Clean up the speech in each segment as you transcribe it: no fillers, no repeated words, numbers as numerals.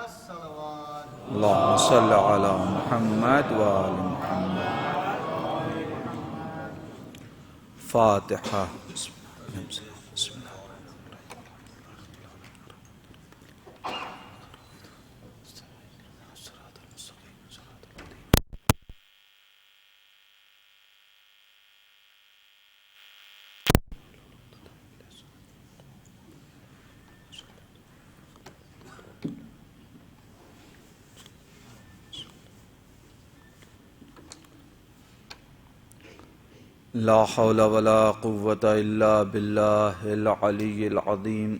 اللهم صل على محمد وآل محمد. فاتحہ. بسم اللہ. لا حول ولا قوة الا باللہ العلی العظیم.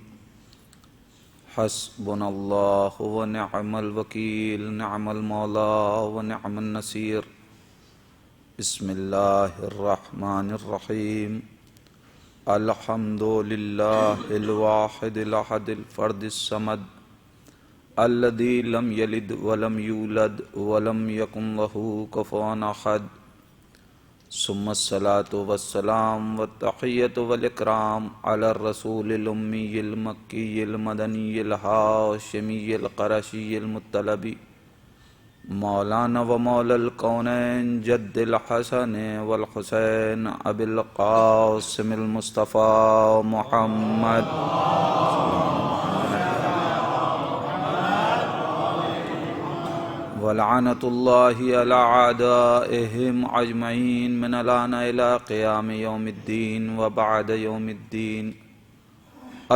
حسبنا اللہ ونعم الوکیل، نعم المولا ونعم النصیر. بسم اللہ الرحمن الرحیم. الحمد للہ الواحد الاحد الفرد الصمد الذی لم یلد ولم یولد ولم یکن لہ کفوا احد. ثم الصلاة والسلام والتحیۃ والاکرام علی الرسول الامی المکی المدنی الہاشمی القرشی المطلبی مولانا و مولا الکونین جد الحسن والحسین ابی القاسم المصطفیٰ محمد ولعنت اللہ علی اعدائہم اجمعین من الآن الى قیام یوم الدین وبعد یوم الدین.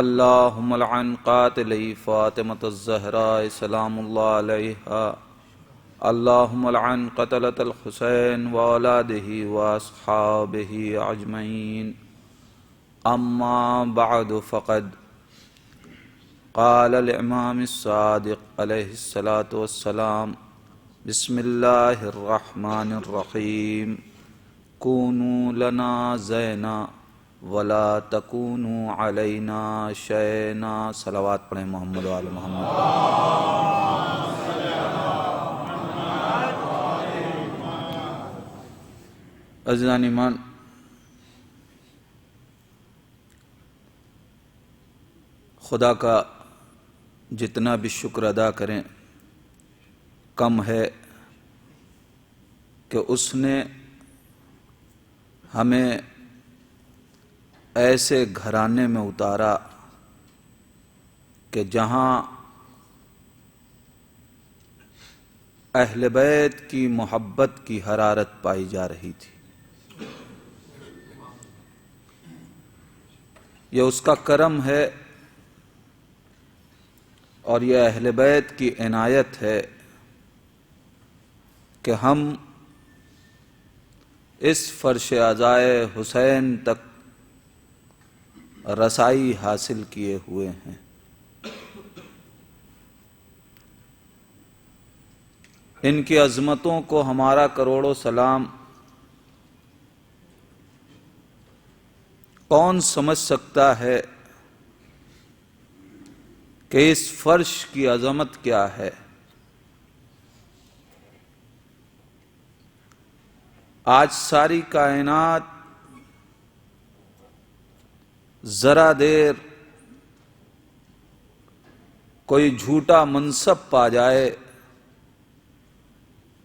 اللہم لعن قاتلی فاطمة الزہراء سلام اللہ علیہا. اللہم لعن قتلة الحسین واولادہ واصحابہ اجمعین. اما بعد فقد قال الامام الصادق علیہ الصلاۃ والسلام. بسم اللہ الرحمن الرحیم. کونوا لنا زینا ولا تکونوا علینا شینا. صلوات پڑھیں محمد و آل محمد. عزیزان ایمان، خدا کا جتنا بھی شکر ادا کریں کم ہے کہ اس نے ہمیں ایسے گھرانے میں اتارا کہ جہاں اہل بیت کی محبت کی حرارت پائی جا رہی تھی. یہ اس کا کرم ہے اور یہ اہل بیت کی عنایت ہے کہ ہم اس فرش عزائے حسین تک رسائی حاصل کیے ہوئے ہیں. ان کی عظمتوں کو ہمارا کروڑوں سلام. کون سمجھ سکتا ہے کہ اس فرش کی عظمت کیا ہے؟ آج ساری کائنات ذرا دیر کوئی جھوٹا منصب پا جائے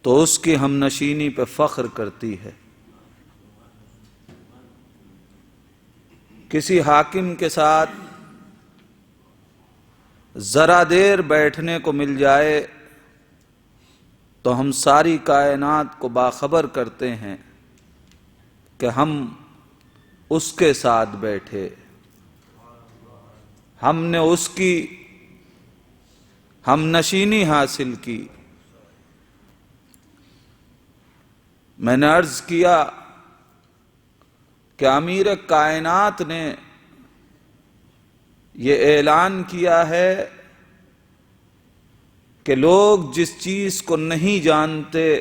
تو اس کی ہم نشینی پہ فخر کرتی ہے. کسی حاکم کے ساتھ ذرا دیر بیٹھنے کو مل جائے تو ہم ساری کائنات کو باخبر کرتے ہیں کہ ہم اس کے ساتھ بیٹھے، ہم نے اس کی ہم نشینی حاصل کی. میں نے عرض کیا کہ امیر کائنات نے یہ اعلان کیا ہے کہ لوگ جس چیز کو نہیں جانتے،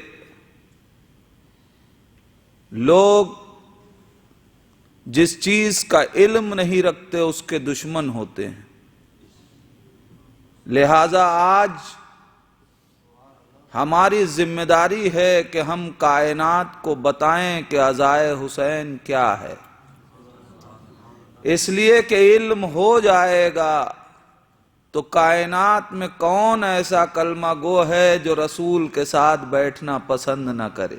لوگ جس چیز کا علم نہیں رکھتے اس کے دشمن ہوتے ہیں. لہذا آج ہماری ذمہ داری ہے کہ ہم کائنات کو بتائیں کہ عزائے حسین کیا ہے. اس لیے کہ علم ہو جائے گا تو کائنات میں کون ایسا کلمہ گو ہے جو رسول کے ساتھ بیٹھنا پسند نہ کرے؟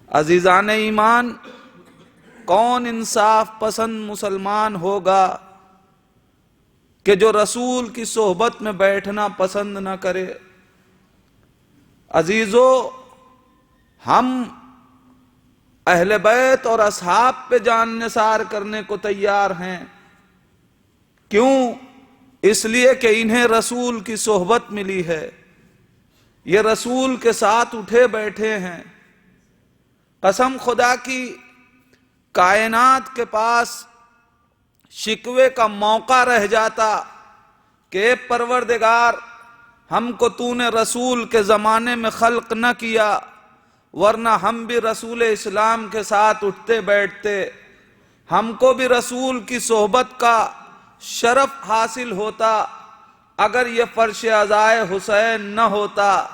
عزیزان ایمان، کون انصاف پسند مسلمان ہوگا کہ جو رسول کی صحبت میں بیٹھنا پسند نہ کرے؟ عزیزو، ہم اہل بیت اور اصحاب پہ جان نثار کرنے کو تیار ہیں۔ کیوں؟ اس لیے کہ انہیں رسول کی صحبت ملی ہے، یہ رسول کے ساتھ اٹھے بیٹھے ہیں۔ قسم خدا کی، کائنات کے پاس شکوے کا موقع رہ جاتا کہ اے پروردگار، ہم کو تو نے رسول کے زمانے میں خلق نہ کیا، ورنہ ہم بھی رسول اسلام کے ساتھ اٹھتے بیٹھتے، ہم کو بھی رسول کی صحبت کا شرف حاصل ہوتا اگر یہ فرش عزائے حسین نہ ہوتا۔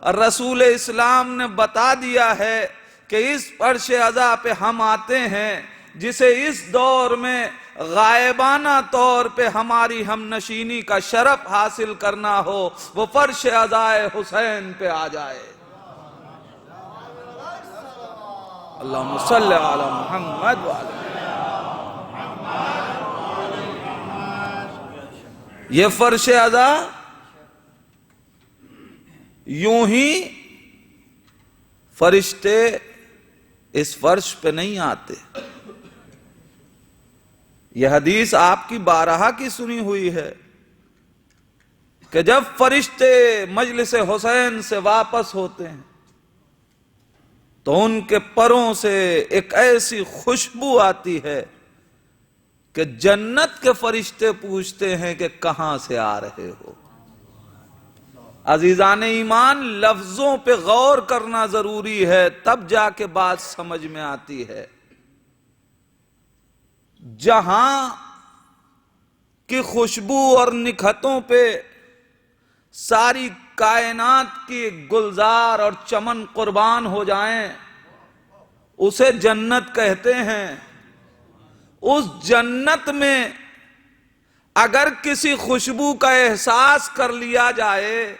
رسول اسلام نے بتا دیا ہے کہ اس فرش عزا پہ ہم آتے ہیں جسے اس دور میں غائبانہ طور پہ ہماری ہم نشینی کا شرف حاصل کرنا ہو، وہ فرش عزائے حسین پہ آ جائے۔ اللہم صلی علی محمد وعلی۔ یہ فرش عزا یوں ہی فرشتے اس فرش پہ نہیں آتے۔ یہ حدیث آپ کی بارہا کی سنی ہوئی ہے کہ جب فرشتے مجلس حسین سے واپس ہوتے ہیں تو ان کے پروں سے ایک ایسی خوشبو آتی ہے کہ جنت کے فرشتے پوچھتے ہیں کہ کہاں سے آ رہے ہو۔ عزیزان ایمان، لفظوں پہ غور کرنا ضروری ہے، تب جا کے بات سمجھ میں آتی ہے۔ جہاں کی خوشبو اور نکھتوں پہ ساری کائنات کی گلزار اور چمن قربان ہو جائیں، اسے جنت کہتے ہیں۔ اس جنت میں اگر کسی خوشبو کا احساس کر لیا جائے،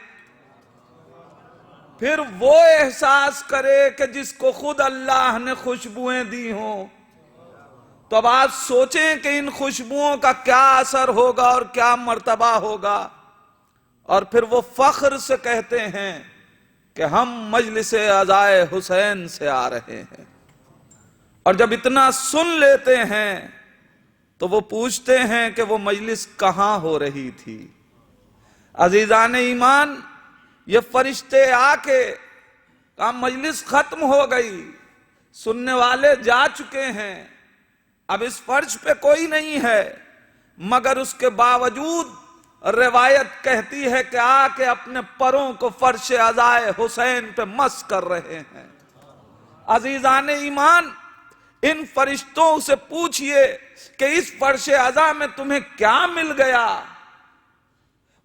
پھر وہ احساس کرے کہ جس کو خود اللہ نے خوشبوئیں دی ہوں، تو اب آپ سوچیں کہ ان خوشبوؤں کا کیا اثر ہوگا اور کیا مرتبہ ہوگا۔ اور پھر وہ فخر سے کہتے ہیں کہ ہم مجلس عزائے حسین سے آ رہے ہیں۔ اور جب اتنا سن لیتے ہیں تو وہ پوچھتے ہیں کہ وہ مجلس کہاں ہو رہی تھی۔ عزیزان ایمان، یہ فرشتے آ کے کہا مجلس ختم ہو گئی، سننے والے جا چکے ہیں، اب اس فرش پہ کوئی نہیں ہے، مگر اس کے باوجود روایت کہتی ہے کہ آ کے اپنے پروں کو فرش عزائے حسین پہ مس کر رہے ہیں۔ عزیزان ایمان، ان فرشتوں سے پوچھئے کہ اس فرش عزا میں تمہیں کیا مل گیا؟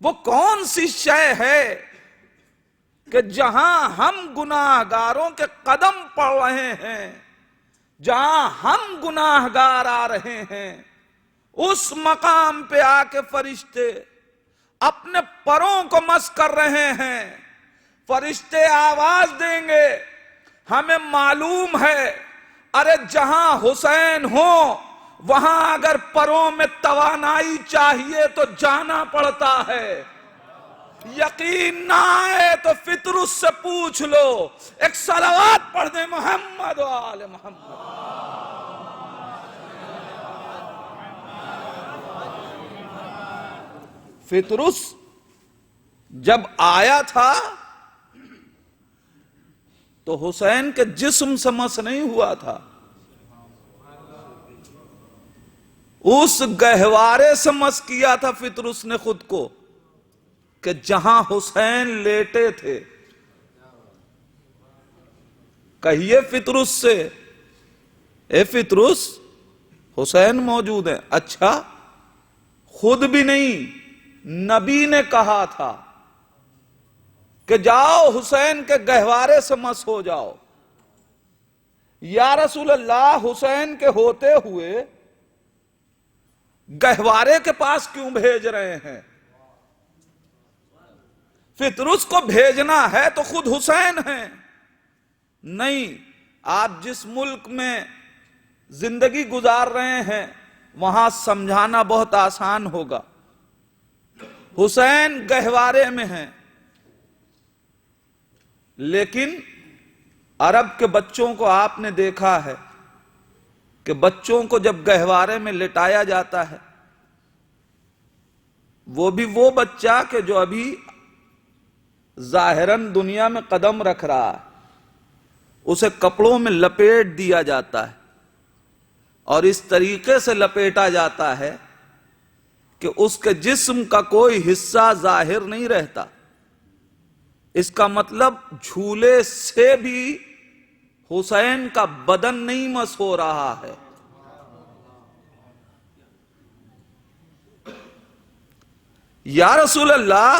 وہ کون سی شے ہے کہ جہاں ہم گناہگاروں کے قدم پڑ رہے ہیں، جہاں ہم گناہگار آ رہے ہیں، اس مقام پہ آ کے فرشتے اپنے پروں کو مس کر رہے ہیں۔ فرشتے آواز دیں گے، ہمیں معلوم ہے، ارے جہاں حسین ہو وہاں اگر پروں میں توانائی چاہیے تو جانا پڑتا ہے۔ یقین نہ آئے تو فطرس سے پوچھ لو، ایک صلوات پڑھ دیں محمد و آل محمد۔ فطرس جب آیا تھا تو حسین کے جسم سے مس نہیں ہوا تھا، اس گہوارے سے مس کیا تھا فطرس نے خود کو کہ جہاں حسین لیٹے تھے۔ کہیے فطرس سے، اے فطرس، حسین موجود ہے؟ اچھا، خود بھی نہیں، نبی نے کہا تھا کہ جاؤ حسین کے گہوارے سے مس ہو جاؤ۔ یا رسول اللہ، حسین کے ہوتے ہوئے گہوارے کے پاس کیوں بھیج رہے ہیں؟ فطرس کو بھیجنا ہے تو خود حسین ہیں۔ نہیں، آپ جس ملک میں زندگی گزار رہے ہیں وہاں سمجھانا بہت آسان ہوگا۔ حسین گہوارے میں ہیں، لیکن عرب کے بچوں کو آپ نے دیکھا ہے کہ بچوں کو جب گہوارے میں لٹایا جاتا ہے، وہ بھی وہ بچہ کہ جو ابھی ظاہراً دنیا میں قدم رکھ رہا ہے، اسے کپڑوں میں لپیٹ دیا جاتا ہے، اور اس طریقے سے لپیٹا جاتا ہے کہ اس کے جسم کا کوئی حصہ ظاہر نہیں رہتا۔ اس کا مطلب جھولے سے بھی حسین کا بدن نہیں مس ہو رہا ہے۔ یا رسول اللہ،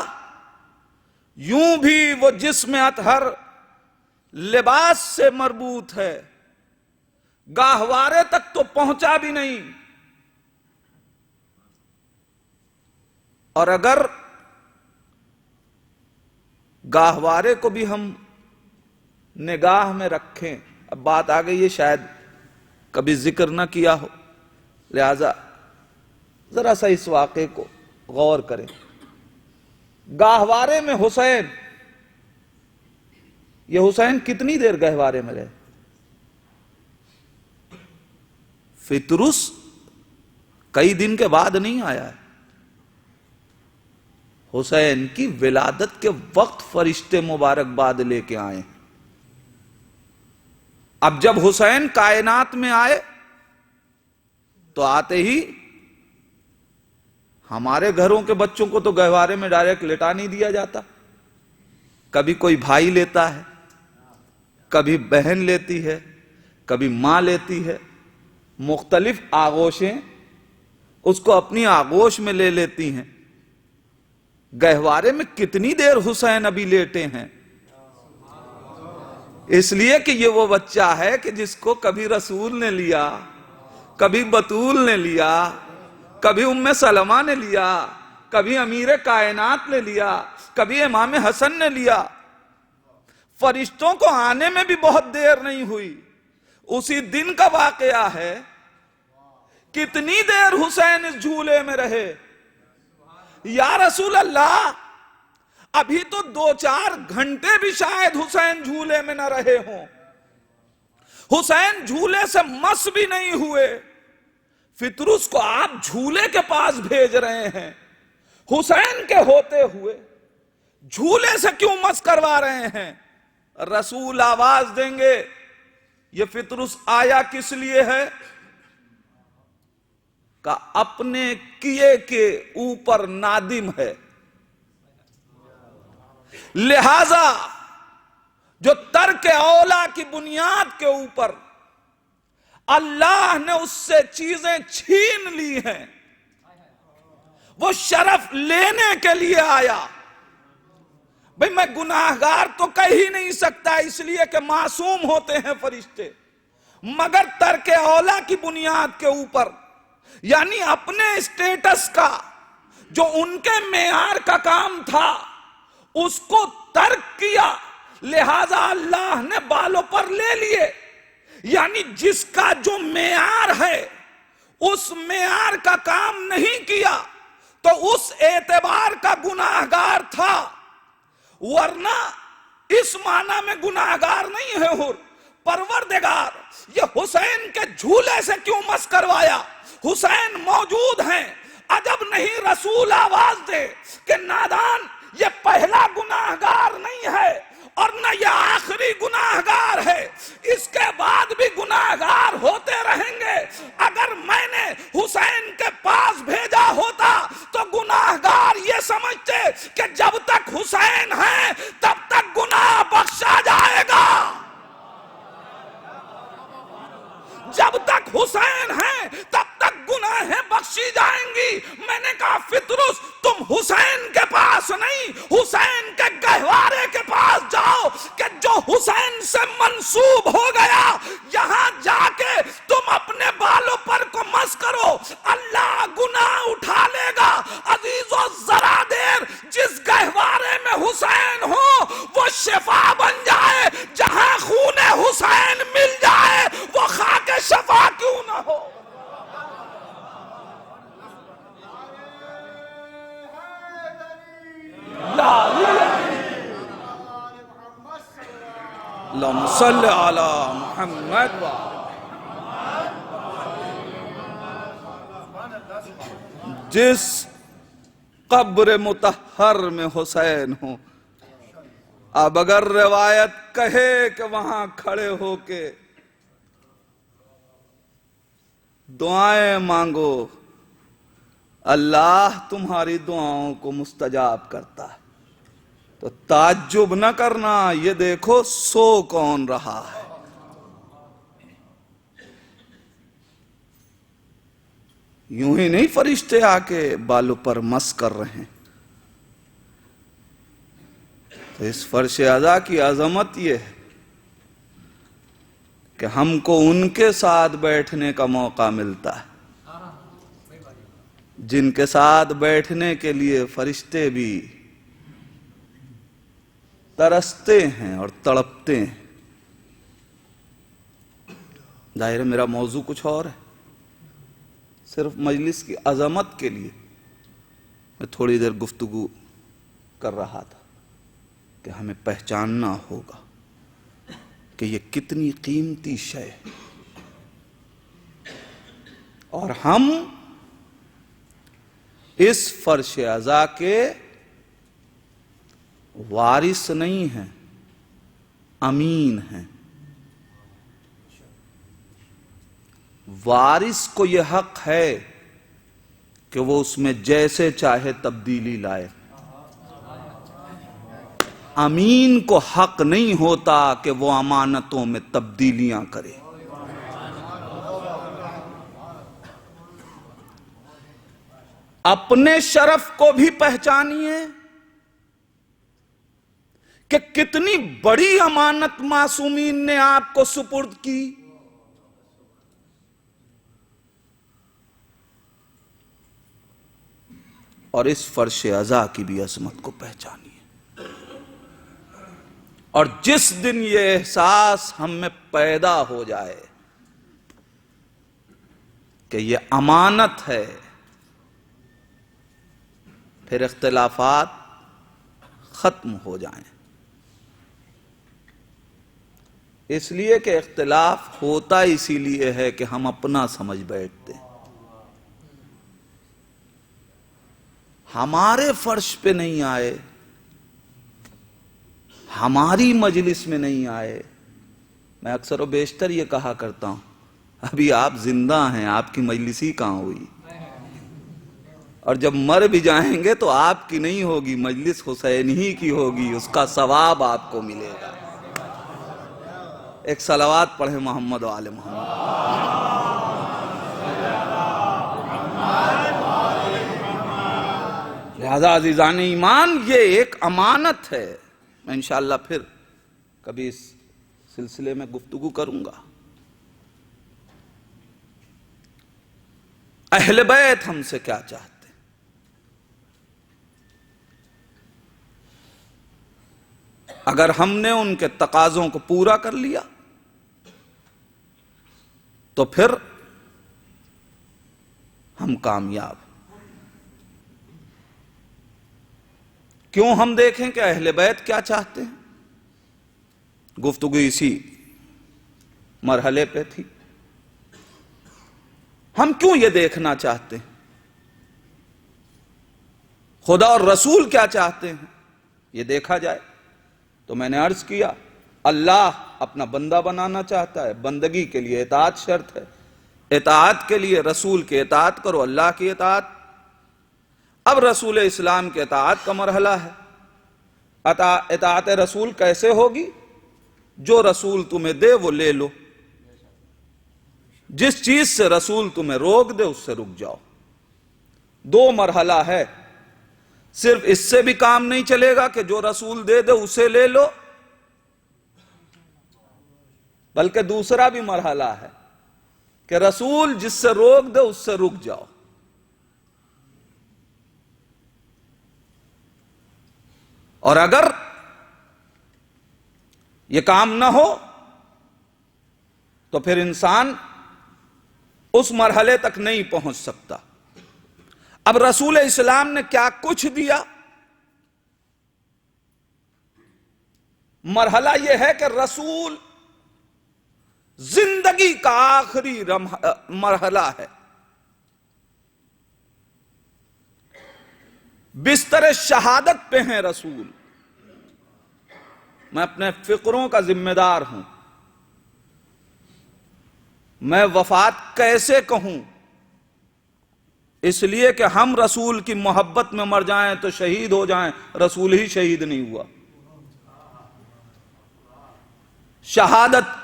یوں بھی وہ جسم اطہر لباس سے مربوط ہے، گہوارے تک تو پہنچا بھی نہیں، اور اگر گہوارے کو بھی ہم نگاہ میں رکھیں، اب بات آ گئی ہے شاید کبھی ذکر نہ کیا ہو، لہذا ذرا سا اس واقعے کو غور کریں۔ گہوارے میں حسین، یہ حسین کتنی دیر گہوارے میں رہے؟ فطرس کئی دن کے بعد نہیں آیا ہے، حسین کی ولادت کے وقت فرشتے مبارکباد لے کے آئے۔ اب جب حسین کائنات میں آئے تو آتے ہی ہمارے گھروں کے بچوں کو تو گہوارے میں ڈائریکٹ لٹا نہیں دیا جاتا، کبھی کوئی بھائی لیتا ہے، کبھی بہن لیتی ہے، کبھی ماں لیتی ہے، مختلف آغوشیں اس کو اپنی آغوش میں لے لیتی ہیں۔ گہوارے میں کتنی دیر حسین ابھی لیٹے ہیں؟ اس لیے کہ یہ وہ بچہ ہے کہ جس کو کبھی رسول نے لیا، کبھی بطول نے لیا، کبھی ام سلمہ نے لیا، کبھی امیر کائنات نے لیا، کبھی امام حسن نے لیا۔ فرشتوں کو آنے میں بھی بہت دیر نہیں ہوئی، اسی دن کا واقعہ ہے۔ کتنی دیر حسین اس جھولے میں رہے؟ یا رسول اللہ، ابھی تو 2-4 گھنٹے بھی شاید حسین جھولے میں نہ رہے ہوں، حسین جھولے سے مس بھی نہیں ہوئے۔ فطرس کو آپ جھولے کے پاس بھیج رہے ہیں، حسین کے ہوتے ہوئے جھولے سے کیوں مس کروا رہے ہیں؟ رسول آواز دیں گے یہ فطرس آیا کس لیے ہے؟ کہ اپنے کیے کے اوپر نادم ہے، لہذا جو ترک اولا کی بنیاد کے اوپر اللہ نے اس سے چیزیں چھین لی ہیں، وہ شرف لینے کے لیے آیا۔ بھئی میں گناہگار تو کہہ ہی نہیں سکتا، اس لیے کہ معصوم ہوتے ہیں فرشتے، مگر ترک اولا کی بنیاد کے اوپر، یعنی اپنے اسٹیٹس کا جو ان کے معیار کا کام تھا اس کو ترک کیا، لہذا اللہ نے بالوں پر لے لیے۔ یعنی جس کا جو معیار ہے اس معیار کا کام نہیں کیا تو اس اعتبار کا گناہگار تھا، ورنہ اس معنی میں گناہگار نہیں ہے۔ پروردگار یہ حسین کے جھولے سے کیوں مس کروایا؟ حسین موجود ہیں، عجب نہیں رسول آواز دے کہ نادان یہ پہلا گناہگار نہیں ہے اور نہ یہ آخری گناہگار ہے، اس کے بعد بھی گناہگار ہوتے رہیں گے۔ اگر میں نے حسین کے پاس بھیجا ہوتا تو گناہگار یہ سمجھتے کہ جب تک حسین ہیں تب تک گناہ بخشا جائے گا، جب تک حسین ہیں تب تک گناہیں بخشی جائیں گی۔ میں نے کہا فطرس تم حسین کے پاس نہیں، حسین کے گہوارے کے پاس جاؤ کہ جو حسین سے منسوب ہو گیا، یہاں جا کے تم اپنے بالوں پر کو مس کرو۔ اللہ گناہ شفا بن جائے، جہاں خون حسین مل جائے وہ خاک شفا کیوں نہ ہو۔ اللہم صلی علی محمد جس قبر مطہر میں حسین ہو، اب اگر روایت کہے کہ وہاں کھڑے ہو کے دعائیں مانگو، اللہ تمہاری دعاؤں کو مستجاب کرتا ہے، تو تعجب نہ کرنا، یہ دیکھو سو کون رہا ہے۔ یوں ہی نہیں فرشتے آ کے بالوں پر مس کر رہے ہیں۔ تو اس فرش عزا کی عظمت یہ ہے کہ ہم کو ان کے ساتھ بیٹھنے کا موقع ملتا ہے جن کے ساتھ بیٹھنے کے لیے فرشتے بھی ترستے ہیں اور تڑپتے ہیں۔ ظاہر ہے میرا موضوع کچھ اور ہے، صرف مجلس کی عظمت کے لیے میں تھوڑی دیر گفتگو کر رہا تھا کہ ہمیں پہچاننا ہوگا کہ یہ کتنی قیمتی شے ہے، اور ہم اس فرش عزا کے وارث نہیں ہیں، امین ہیں۔ وارث کو یہ حق ہے کہ وہ اس میں جیسے چاہے تبدیلی لائے، امین کو حق نہیں ہوتا کہ وہ امانتوں میں تبدیلیاں کرے۔ اپنے شرف کو بھی پہچانیے کہ کتنی بڑی امانت معصومین نے آپ کو سپرد کی، اور اس فرش عزا کی بھی عظمت کو پہچانیے۔ اور جس دن یہ احساس ہم میں پیدا ہو جائے کہ یہ امانت ہے، پھر اختلافات ختم ہو جائیں۔ اس لیے کہ اختلاف ہوتا اسی لیے ہے کہ ہم اپنا سمجھ بیٹھتے ہیں، ہمارے فرش پہ نہیں آئے، ہماری مجلس میں نہیں آئے۔ میں اکثر و بیشتر یہ کہا کرتا ہوں، ابھی آپ زندہ ہیں، آپ کی مجلس ہی کہاں ہوئی، اور جب مر بھی جائیں گے تو آپ کی نہیں ہوگی، مجلس حسین ہی کی ہوگی، اس کا ثواب آپ کو ملے گا۔ ایک صلوات پڑھیں محمد و آل محمد۔ لہذا عزیزان ایمان، یہ ایک امانت ہے۔ میں انشاءاللہ پھر کبھی اس سلسلے میں گفتگو کروں گا۔ اہل بیت ہم سے کیا چاہتے ہیں؟ اگر ہم نے ان کے تقاضوں کو پورا کر لیا تو پھر ہم کامیاب۔ کیوں ہم دیکھیں کہ اہل بیت کیا چاہتے ہیں؟ گفتگو اسی مرحلے پہ تھی۔ ہم کیوں یہ دیکھنا چاہتے ہیں خدا اور رسول کیا چاہتے ہیں، یہ دیکھا جائے۔ تو میں نے عرض کیا، اللہ اپنا بندہ بنانا چاہتا ہے، بندگی کے لیے اطاعت شرط ہے، اطاعت کے لیے رسول کی اطاعت کرو، اللہ کی اطاعت۔ اب رسول اسلام کے اطاعت کا مرحلہ ہے۔ اطاعت رسول کیسے ہوگی؟ جو رسول تمہیں دے وہ لے لو، جس چیز سے رسول تمہیں روک دے اس سے رک جاؤ۔ دو مرحلہ ہے، صرف اس سے بھی کام نہیں چلے گا کہ جو رسول دے دے اسے لے لو، بلکہ دوسرا بھی مرحلہ ہے کہ رسول جس سے روک دے اس سے رک جاؤ۔ اور اگر یہ کام نہ ہو تو پھر انسان اس مرحلے تک نہیں پہنچ سکتا۔ اب رسول اسلام نے کیا کچھ دیا؟ مرحلہ یہ ہے کہ رسول زندگی کا آخری مرحلہ ہے، بستر شہادت پہ ہیں رسول۔ میں اپنے فکروں کا ذمہ دار ہوں، میں وفات کیسے کہوں؟ اس لیے کہ ہم رسول کی محبت میں مر جائیں تو شہید ہو جائیں، رسول ہی شہید نہیں ہوا۔ شہادت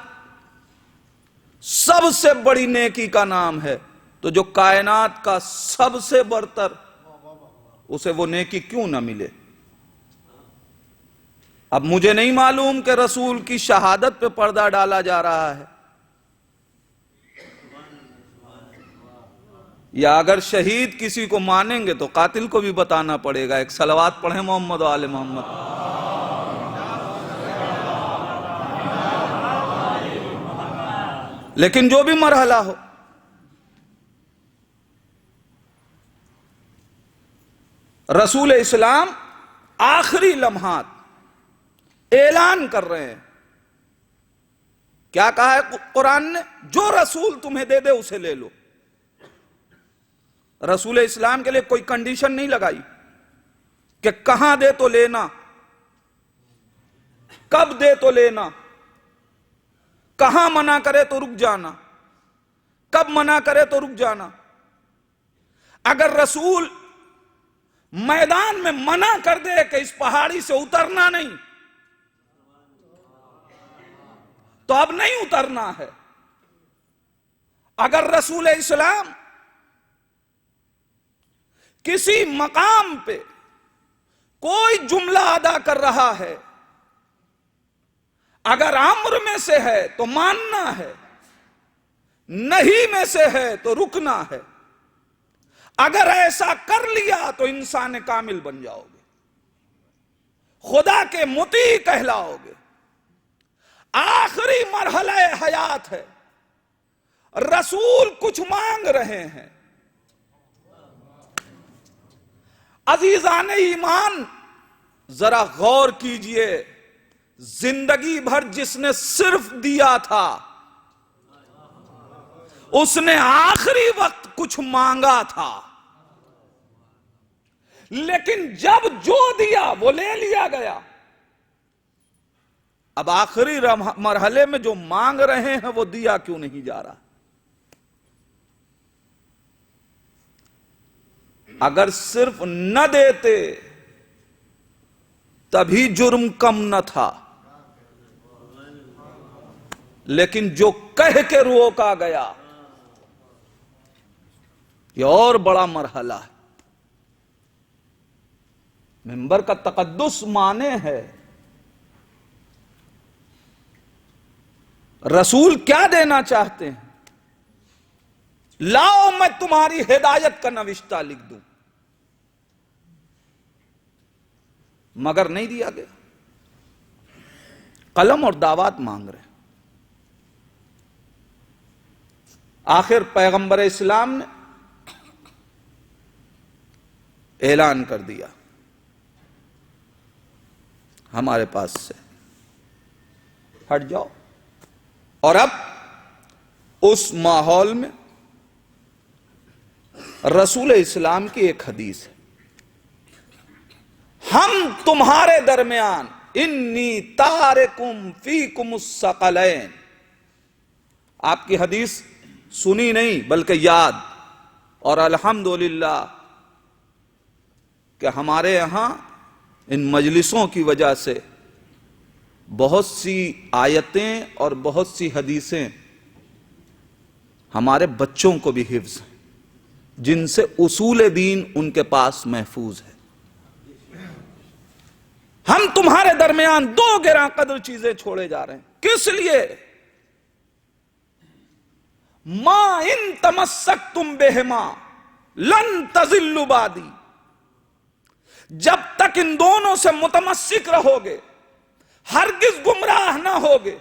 سب سے بڑی نیکی کا نام ہے، تو جو کائنات کا سب سے برتر، اسے وہ نیکی کیوں نہ ملے؟ اب مجھے نہیں معلوم کہ رسول کی شہادت پہ پردہ ڈالا جا رہا ہے، یا اگر شہید کسی کو مانیں گے تو قاتل کو بھی بتانا پڑے گا۔ ایک صلوات پڑھیں محمد و آل محمد۔ لیکن جو بھی مرحلہ ہو، رسول اسلام آخری لمحات اعلان کر رہے ہیں۔ کیا کہا ہے قرآن نے؟ جو رسول تمہیں دے دے اسے لے لو۔ رسول اسلام کے لیے کوئی کنڈیشن نہیں لگائی کہ کہاں دے تو لینا، کب دے تو لینا، کہاں منع کرے تو رک جانا، کب منع کرے تو رک جانا۔ اگر رسول میدان میں منع کر دے کہ اس پہاڑی سے اترنا نہیں، تو اب نہیں اترنا ہے۔ اگر رسول اسلام کسی مقام پہ کوئی جملہ ادا کر رہا ہے، اگر امر میں سے ہے تو ماننا ہے، نہیں میں سے ہے تو رکنا ہے۔ اگر ایسا کر لیا تو انسان کامل بن جاؤ گے، خدا کے مطیع کہلاؤ گے۔ آخری مرحلہ حیات ہے، رسول کچھ مانگ رہے ہیں۔ عزیزان ایمان، ذرا غور کیجئے، زندگی بھر جس نے صرف دیا تھا، اس نے آخری وقت کچھ مانگا تھا، لیکن جب جو دیا وہ لے لیا گیا۔ اب آخری مرحلے میں جو مانگ رہے ہیں وہ دیا کیوں نہیں جا رہا؟ اگر صرف نہ دیتے تبھی جرم کم نہ تھا، لیکن جو کہہ کے روکا گیا یہ اور بڑا مرحلہ ہے۔ منبر کا تقدس مانے ہے رسول کیا دینا چاہتے ہیں؟ لاؤ میں تمہاری ہدایت کا نوشتہ لکھ دوں، مگر نہیں دیا گیا۔ قلم اور دعوات مانگ رہے ہیں۔ آخر پیغمبر اسلام نے اعلان کر دیا، ہمارے پاس سے ہٹ جاؤ۔ اور اب اس ماحول میں رسول اسلام کی ایک حدیث ہے، ہم تمہارے درمیان انی تارکم فیکم الثقلین۔ آپ کی حدیث سنی نہیں بلکہ یاد، اور الحمدللہ کہ ہمارے یہاں ان مجلسوں کی وجہ سے بہت سی آیتیں اور بہت سی حدیثیں ہمارے بچوں کو بھی حفظ ہیں، جن سے اصول دین ان کے پاس محفوظ ہے۔ ہم تمہارے درمیان دو گراں قدر چیزیں چھوڑے جا رہے ہیں۔ کس لیے؟ ما ان تمسکتم بہما لن تضلوا بعدی، جب تک ان دونوں سے متمسک رہو گے ہرگز گمراہ نہ ہوگے۔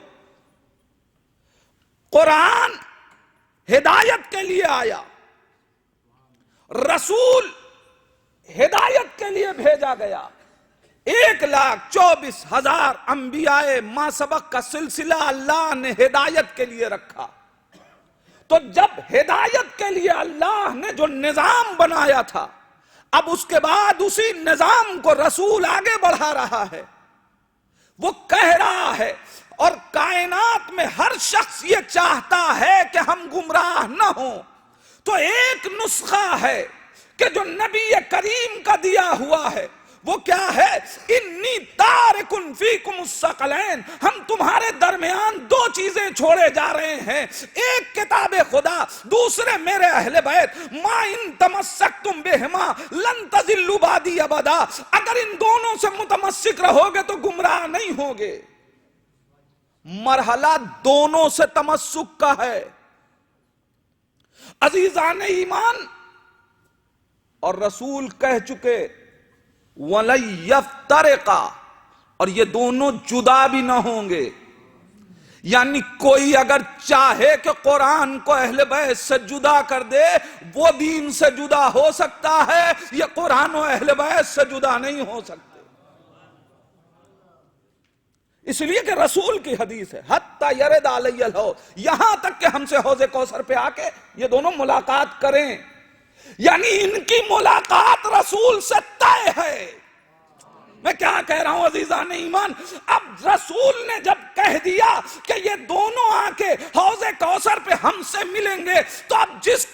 قرآن ہدایت کے لیے آیا، رسول ہدایت کے لیے بھیجا گیا۔ 1,24,000 انبیاء ما سبق کا سلسلہ اللہ نے ہدایت کے لیے رکھا۔ تو جب ہدایت کے لیے اللہ نے جو نظام بنایا تھا، اب اس کے بعد اسی نظام کو رسول آگے بڑھا رہا ہے، وہ کہہ رہا ہے، اور کائنات میں ہر شخص یہ چاہتا ہے کہ ہم گمراہ نہ ہوں۔ تو ایک نسخہ ہے کہ جو نبی کریم کا دیا ہوا ہے، وہ کیا ہے؟ انی تارکن فیکم الثقلین، ہم تمہارے درمیان دو چیزیں چھوڑے جا رہے ہیں، ایک کتاب خدا، دوسرے میرے اہل بیت۔ ما ان تمسکتم بہما لن تضلوا بعدی ابدا، اگر ان دونوں سے متمسک رہو گے تو گمراہ نہیں ہوگے۔ مرحلہ دونوں سے تمسک کا ہے۔ عزیزان ایمان، اور رسول کہہ چکے وَلَن يَفْتَرِقَا، اور یہ دونوں جدا بھی نہ ہوں گے۔ یعنی کوئی اگر چاہے کہ قرآن کو اہل بیت سے جدا کر دے، وہ دین سے جدا ہو سکتا ہے، یہ قرآن و اہل بیت سے جدا نہیں ہو سکتے۔ اس لیے کہ رسول کی حدیث ہے حتی یرد علی الحوض، یہاں تک کہ ہم سے حوض کوثر پہ آ کے یہ دونوں ملاقات کریں، یعنی ان کی ملاقات رسول سے طے ہے۔ میں کیا کہہ رہا ہوں عزیزان ایمان؟ اب رسول نے جب کہہ دیا کہ یہ دونوں آ کے حوض کوثر پہ ہم سے ملیں گے، تو اب جس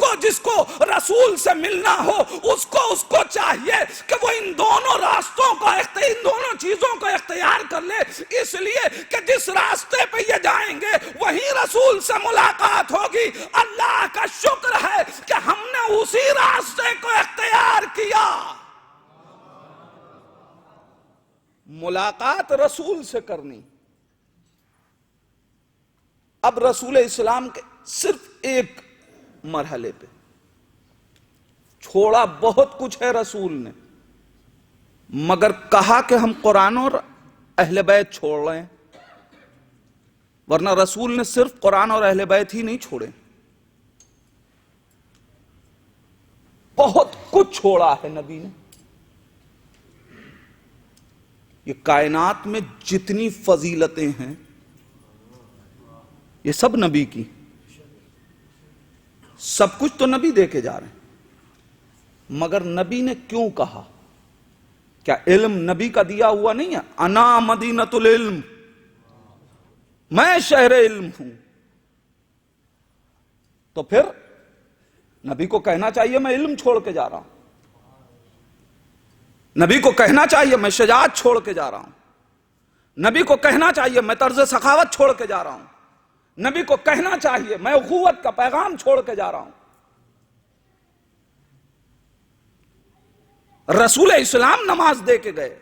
کو رسول سے ملنا ہو اس کو چاہیے کہ وہ ان دونوں راستوں کو، ان دونوں چیزوں کو اختیار کر لے، اس لیے کہ جس راستے پہ یہ جائیں گے وہی رسول سے ملاقات ہوگی۔ اللہ کا شکر ہے کہ ہم نے اسی راستے کو اختیار کیا۔ ملاقات رسول سے کرنی۔ اب رسول اسلام کے صرف ایک مرحلے پہ چھوڑا، بہت کچھ ہے رسول نے، مگر کہا کہ ہم قرآن اور اہل بیت چھوڑ رہے ہیں، ورنہ رسول نے صرف قرآن اور اہل بیت ہی نہیں چھوڑے، بہت کچھ چھوڑا ہے نبی نے۔ یہ کائنات میں جتنی فضیلتیں ہیں یہ سب نبی کی، سب کچھ تو نبی دے کے جا رہے ہیں، مگر نبی نے کیوں کہا؟ کیا علم نبی کا دیا ہوا نہیں ہے؟ انا مدینۃ العلم، میں شہر علم ہوں، تو پھر نبی کو کہنا چاہیے میں علم چھوڑ کے جا رہا ہوں، نبی کو کہنا چاہیے میں شجاعت چھوڑ کے جا رہا ہوں، نبی کو کہنا چاہیے میں طرز سخاوت چھوڑ کے جا رہا ہوں، نبی کو کہنا چاہیے میں اخوت کا پیغام چھوڑ کے جا رہا ہوں۔ رسول اسلام نماز دے کے گئے،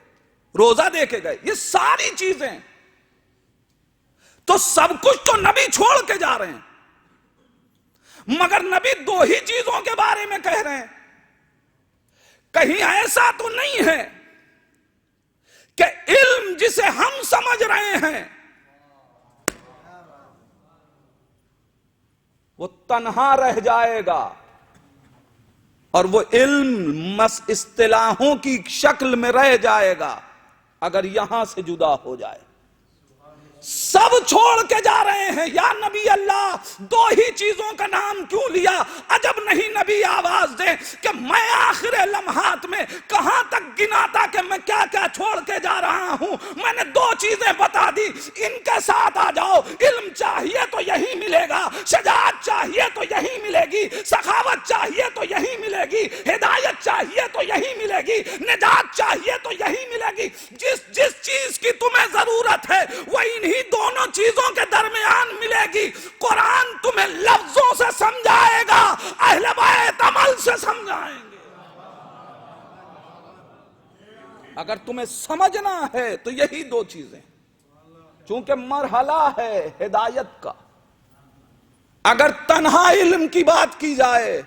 روزہ دے کے گئے، یہ ساری چیزیں، تو سب کچھ تو نبی چھوڑ کے جا رہے ہیں، مگر نبی دو ہی چیزوں کے بارے میں کہہ رہے ہیں۔ کہیں ایسا تو نہیں ہے کہ علم جسے ہم سمجھ رہے ہیں وہ تنہا رہ جائے گا، اور وہ علم اصطلاحوں کی شکل میں رہ جائے گا اگر یہاں سے جدا ہو جائے۔ سب چھوڑ کے جا رہے ہیں، یا نبی اللہ دو ہی چیزوں کا نام کیوں لیا؟ عجب نہیں نبی آواز دیں کہ میں آخر لمحات میں کہاں تک گنا تھا کہ میں کیا کیا چھوڑ کے جا رہا ہوں، میں نے دو چیزیں بتا دی، ان کے ساتھ آ جاؤ۔ علم چاہیے تو یہی ملے گا، شجاعت چاہیے تو یہی ملے گی، سخاوت چاہیے تو یہی ملے گی، ہدایت چاہیے تو یہی ملے گی، نجات چاہیے تو یہی ملے گی۔ جس چیز کی تمہیں ضرورت ہے وہ انہی دونوں چیزوں کے درمیان ملے گی۔ قرآن تمہیں لفظوں سے سمجھائے گا، اہل بیت عمل سے سمجھائیں گے۔ اگر تمہیں سمجھنا ہے تو یہی دو چیزیں، چونکہ مرحلہ ہے ہدایت کا۔ اگر تنہا علم کی بات کی جائے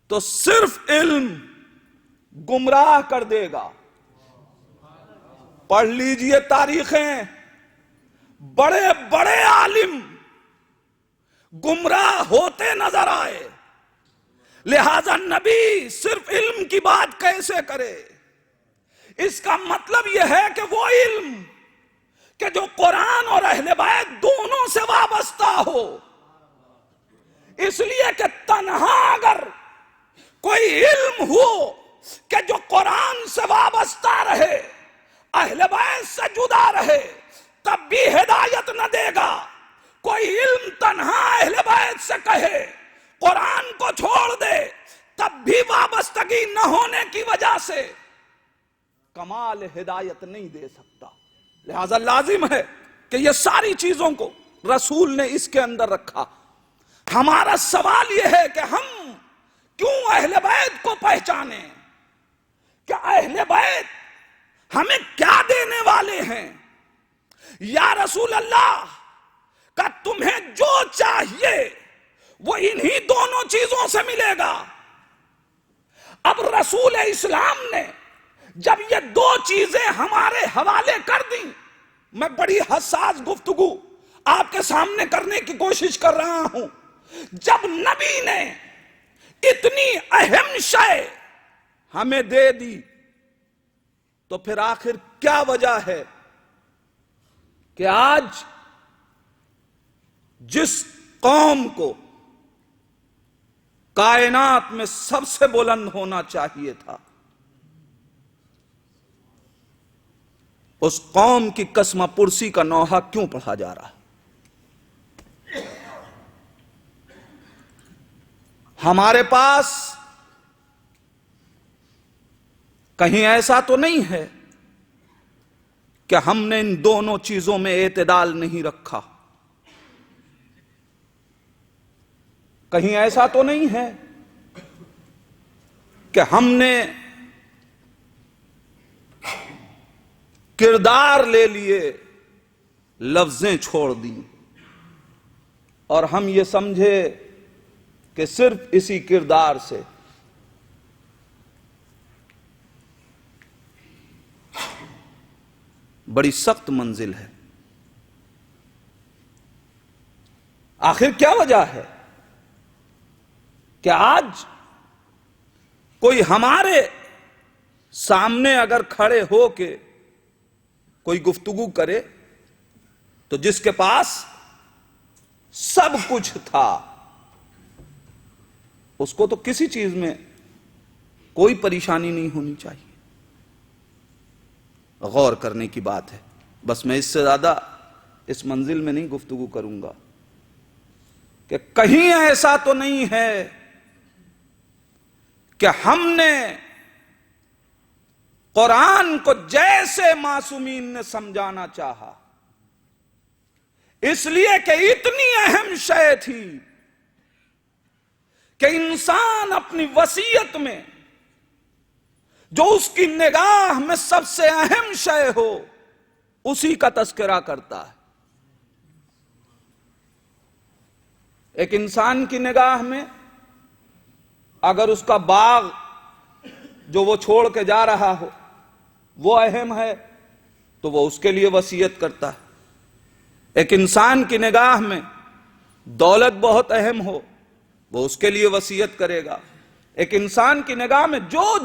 تو صرف علم گمراہ کر دے گا، پڑھ لیجئے تاریخیں، بڑے بڑے عالم گمراہ ہوتے نظر آئے، لہذا نبی صرف علم کی بات کیسے کرے؟ اس کا مطلب یہ ہے کہ وہ علم کہ جو قرآن اور اہل بیت دونوں سے وابستہ ہو، اس لیے کہ تنہا اگر کوئی علم ہو کہ جو قرآن سے وابستہ رہے، اہل بیت سے جدا رہے، تب بھی ہدایت نہ دے گا۔ کوئی علم تنہا اہل بیت سے کہے، قرآن کو چھوڑ دے، تب بھی وابستگی نہ ہونے کی وجہ سے کمال ہدایت نہیں دے سکتا۔ لہذا لازم ہے کہ یہ ساری چیزوں کو رسول نے اس کے اندر رکھا۔ ہمارا سوال یہ ہے کہ ہم کیوں اہل بیت کو پہچانیں؟ کہ اہل بیت ہمیں کیا دینے والے ہیں؟ یا رسول اللہ کا تمہیں جو چاہیے وہ انہی دونوں چیزوں سے ملے گا۔ اب رسول اسلام نے جب یہ دو چیزیں ہمارے حوالے کر دیں، میں بڑی حساس گفتگو آپ کے سامنے کرنے کی کوشش کر رہا ہوں، جب نبی نے اتنی اہم شے ہمیں دے دی تو پھر آخر کیا وجہ ہے کہ آج جس قوم کو کائنات میں سب سے بلند ہونا چاہیے تھا، اس قوم کی قسمہ پرسی کا نوحہ کیوں پڑھا جا رہا ہے؟ ہمارے پاس کہیں ایسا تو نہیں ہے کہ ہم نے ان دونوں چیزوں میں اعتدال نہیں رکھا؟ کہیں ایسا تو نہیں ہے کہ ہم نے کردار لے لیے، لفظیں چھوڑ دیں اور ہم یہ سمجھے کہ صرف اسی کردار سے بڑی سخت منزل ہے۔ آخر کیا وجہ ہے کہ آج کوئی ہمارے سامنے اگر کھڑے ہو کے کوئی گفتگو کرے تو جس کے پاس سب کچھ تھا اس کو تو کسی چیز میں کوئی پریشانی نہیں ہونی چاہیے؟ غور کرنے کی بات ہے۔ بس میں اس سے زیادہ اس منزل میں نہیں گفتگو کروں گا کہ کہیں ایسا تو نہیں ہے کہ ہم نے قرآن کو جیسے معصومین نے سمجھانا چاہا، اس لیے کہ اتنی اہم شے تھی کہ انسان اپنی وصیت میں جو اس کی نگاہ میں سب سے اہم شے ہو اسی کا تذکرہ کرتا ہے۔ ایک انسان کی نگاہ میں اگر اس کا باغ جو وہ چھوڑ کے جا رہا ہو وہ اہم ہے تو وہ اس کے لیے وصیت کرتا ہے۔ ایک انسان کی نگاہ میں دولت بہت اہم ہو وہ اس کے لیے وصیت کرے گا۔ ایک انسان کی نگاہ میں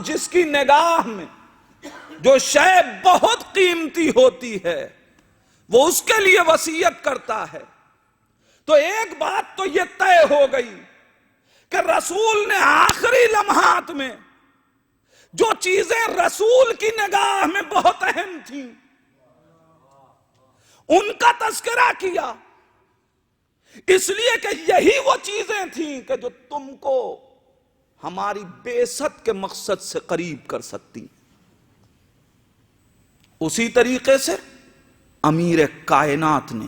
جس کی نگاہ میں جو شے بہت قیمتی ہوتی ہے وہ اس کے لیے وصیت کرتا ہے۔ تو ایک بات تو یہ طے ہو گئی کہ رسول نے آخری لمحات میں جو چیزیں رسول کی نگاہ میں بہت اہم تھیں ان کا تذکرہ کیا، اس لیے کہ یہی وہ چیزیں تھیں کہ جو تم کو ہماری بعثت کے مقصد سے قریب کر سکتی۔ اسی طریقے سے امیر کائنات نے،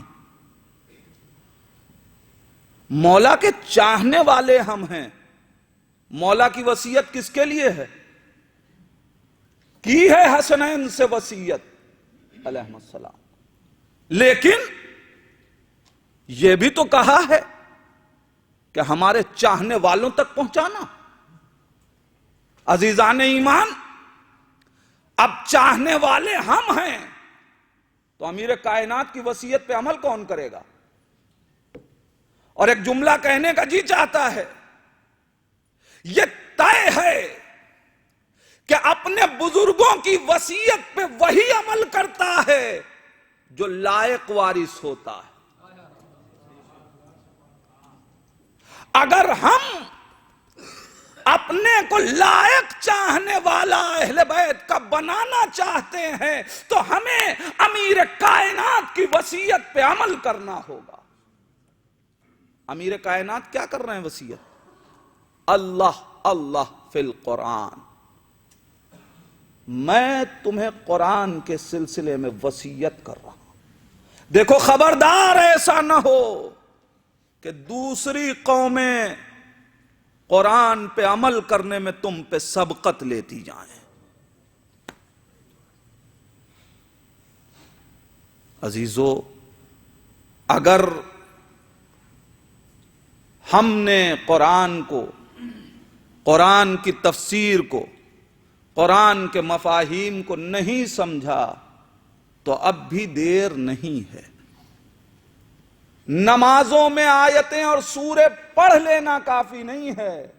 مولا کے چاہنے والے ہم ہیں، مولا کی وصیت کس کے لیے ہے؟ کی ہے حسنین سے وصیت علیہ السلام، لیکن یہ بھی تو کہا ہے کہ ہمارے چاہنے والوں تک پہنچانا۔ عزیزان ایمان، اب چاہنے والے ہم ہیں تو امیر کائنات کی وصیت پہ عمل کون کرے گا؟ اور ایک جملہ کہنے کا جی چاہتا ہے، یہ طے ہے کہ اپنے بزرگوں کی وصیت پہ وہی عمل کرتا ہے جو لائق وارث ہوتا ہے۔ اگر ہم اپنے کو لائق چاہنے والا اہل بیت کا بنانا چاہتے ہیں تو ہمیں امیر کائنات کی وصیت پہ عمل کرنا ہوگا۔ امیر کائنات کیا کر رہے ہیں وصیت؟ اللہ اللہ فی القرآن، میں تمہیں قرآن کے سلسلے میں وصیت کر رہا ہوں۔ دیکھو خبردار ایسا نہ ہو کہ دوسری قومیں قرآن پہ عمل کرنے میں تم پہ سبقت لیتی جائیں۔ عزیزو، اگر ہم نے قرآن کو، قرآن کی تفسیر کو، قرآن کے مفاہیم کو نہیں سمجھا تو اب بھی دیر نہیں ہے۔ نمازوں میں آیتیں اور سورے پڑھ لینا کافی نہیں ہے۔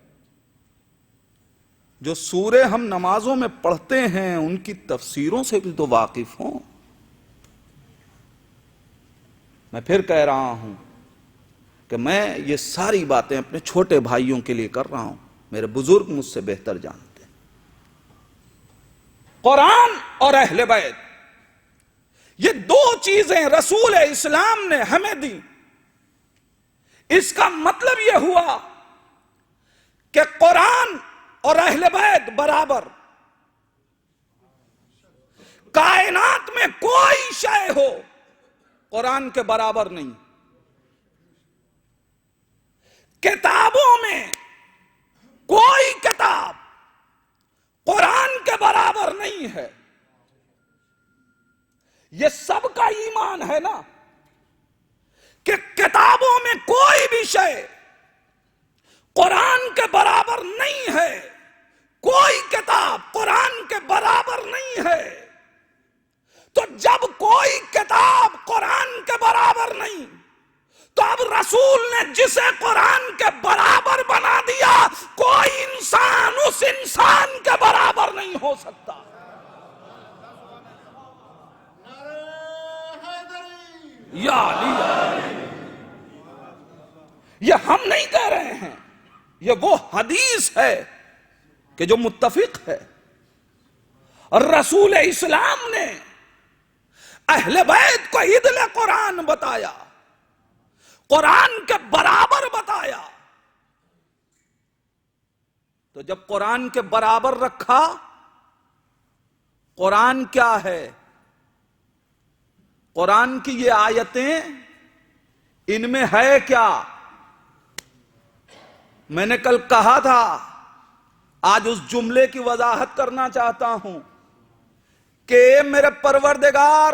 جو سورے ہم نمازوں میں پڑھتے ہیں ان کی تفسیروں سے بھی تو واقف ہوں۔ میں پھر کہہ رہا ہوں کہ میں یہ ساری باتیں اپنے چھوٹے بھائیوں کے لیے کر رہا ہوں، میرے بزرگ مجھ سے بہتر جانتے ہیں۔ قرآن اور اہل بیت، یہ دو چیزیں رسول اسلام نے ہمیں دی۔ اس کا مطلب یہ ہوا کہ قرآن اور اہل بیت برابر، کائنات میں کوئی شے ہو قرآن کے برابر نہیں، کتابوں میں کوئی کتاب قرآن کے برابر نہیں ہے۔ یہ سب کا ایمان ہے نا کہ کتابوں میں کوئی بھی شے قرآن کے برابر نہیں ہے، کوئی کتاب قرآن کے برابر نہیں ہے۔ تو جب کوئی کتاب قرآن کے برابر نہیں تو اب رسول نے جسے قرآن کے برابر بنا دیا، کوئی انسان اس انسان کے برابر نہیں ہو سکتا۔ یا علی، یہ ہم نہیں کہہ رہے ہیں، یہ وہ حدیث ہے کہ جو متفق ہے۔ اور رسول اسلام نے اہل بیت کو عدل قرآن بتایا، قرآن کے برابر بتایا۔ تو جب قرآن کے برابر رکھا، قرآن کیا ہے؟ قرآن کی یہ آیتیں، ان میں ہے کیا؟ میں نے کل کہا تھا، آج اس جملے کی وضاحت کرنا چاہتا ہوں کہ میرے پروردگار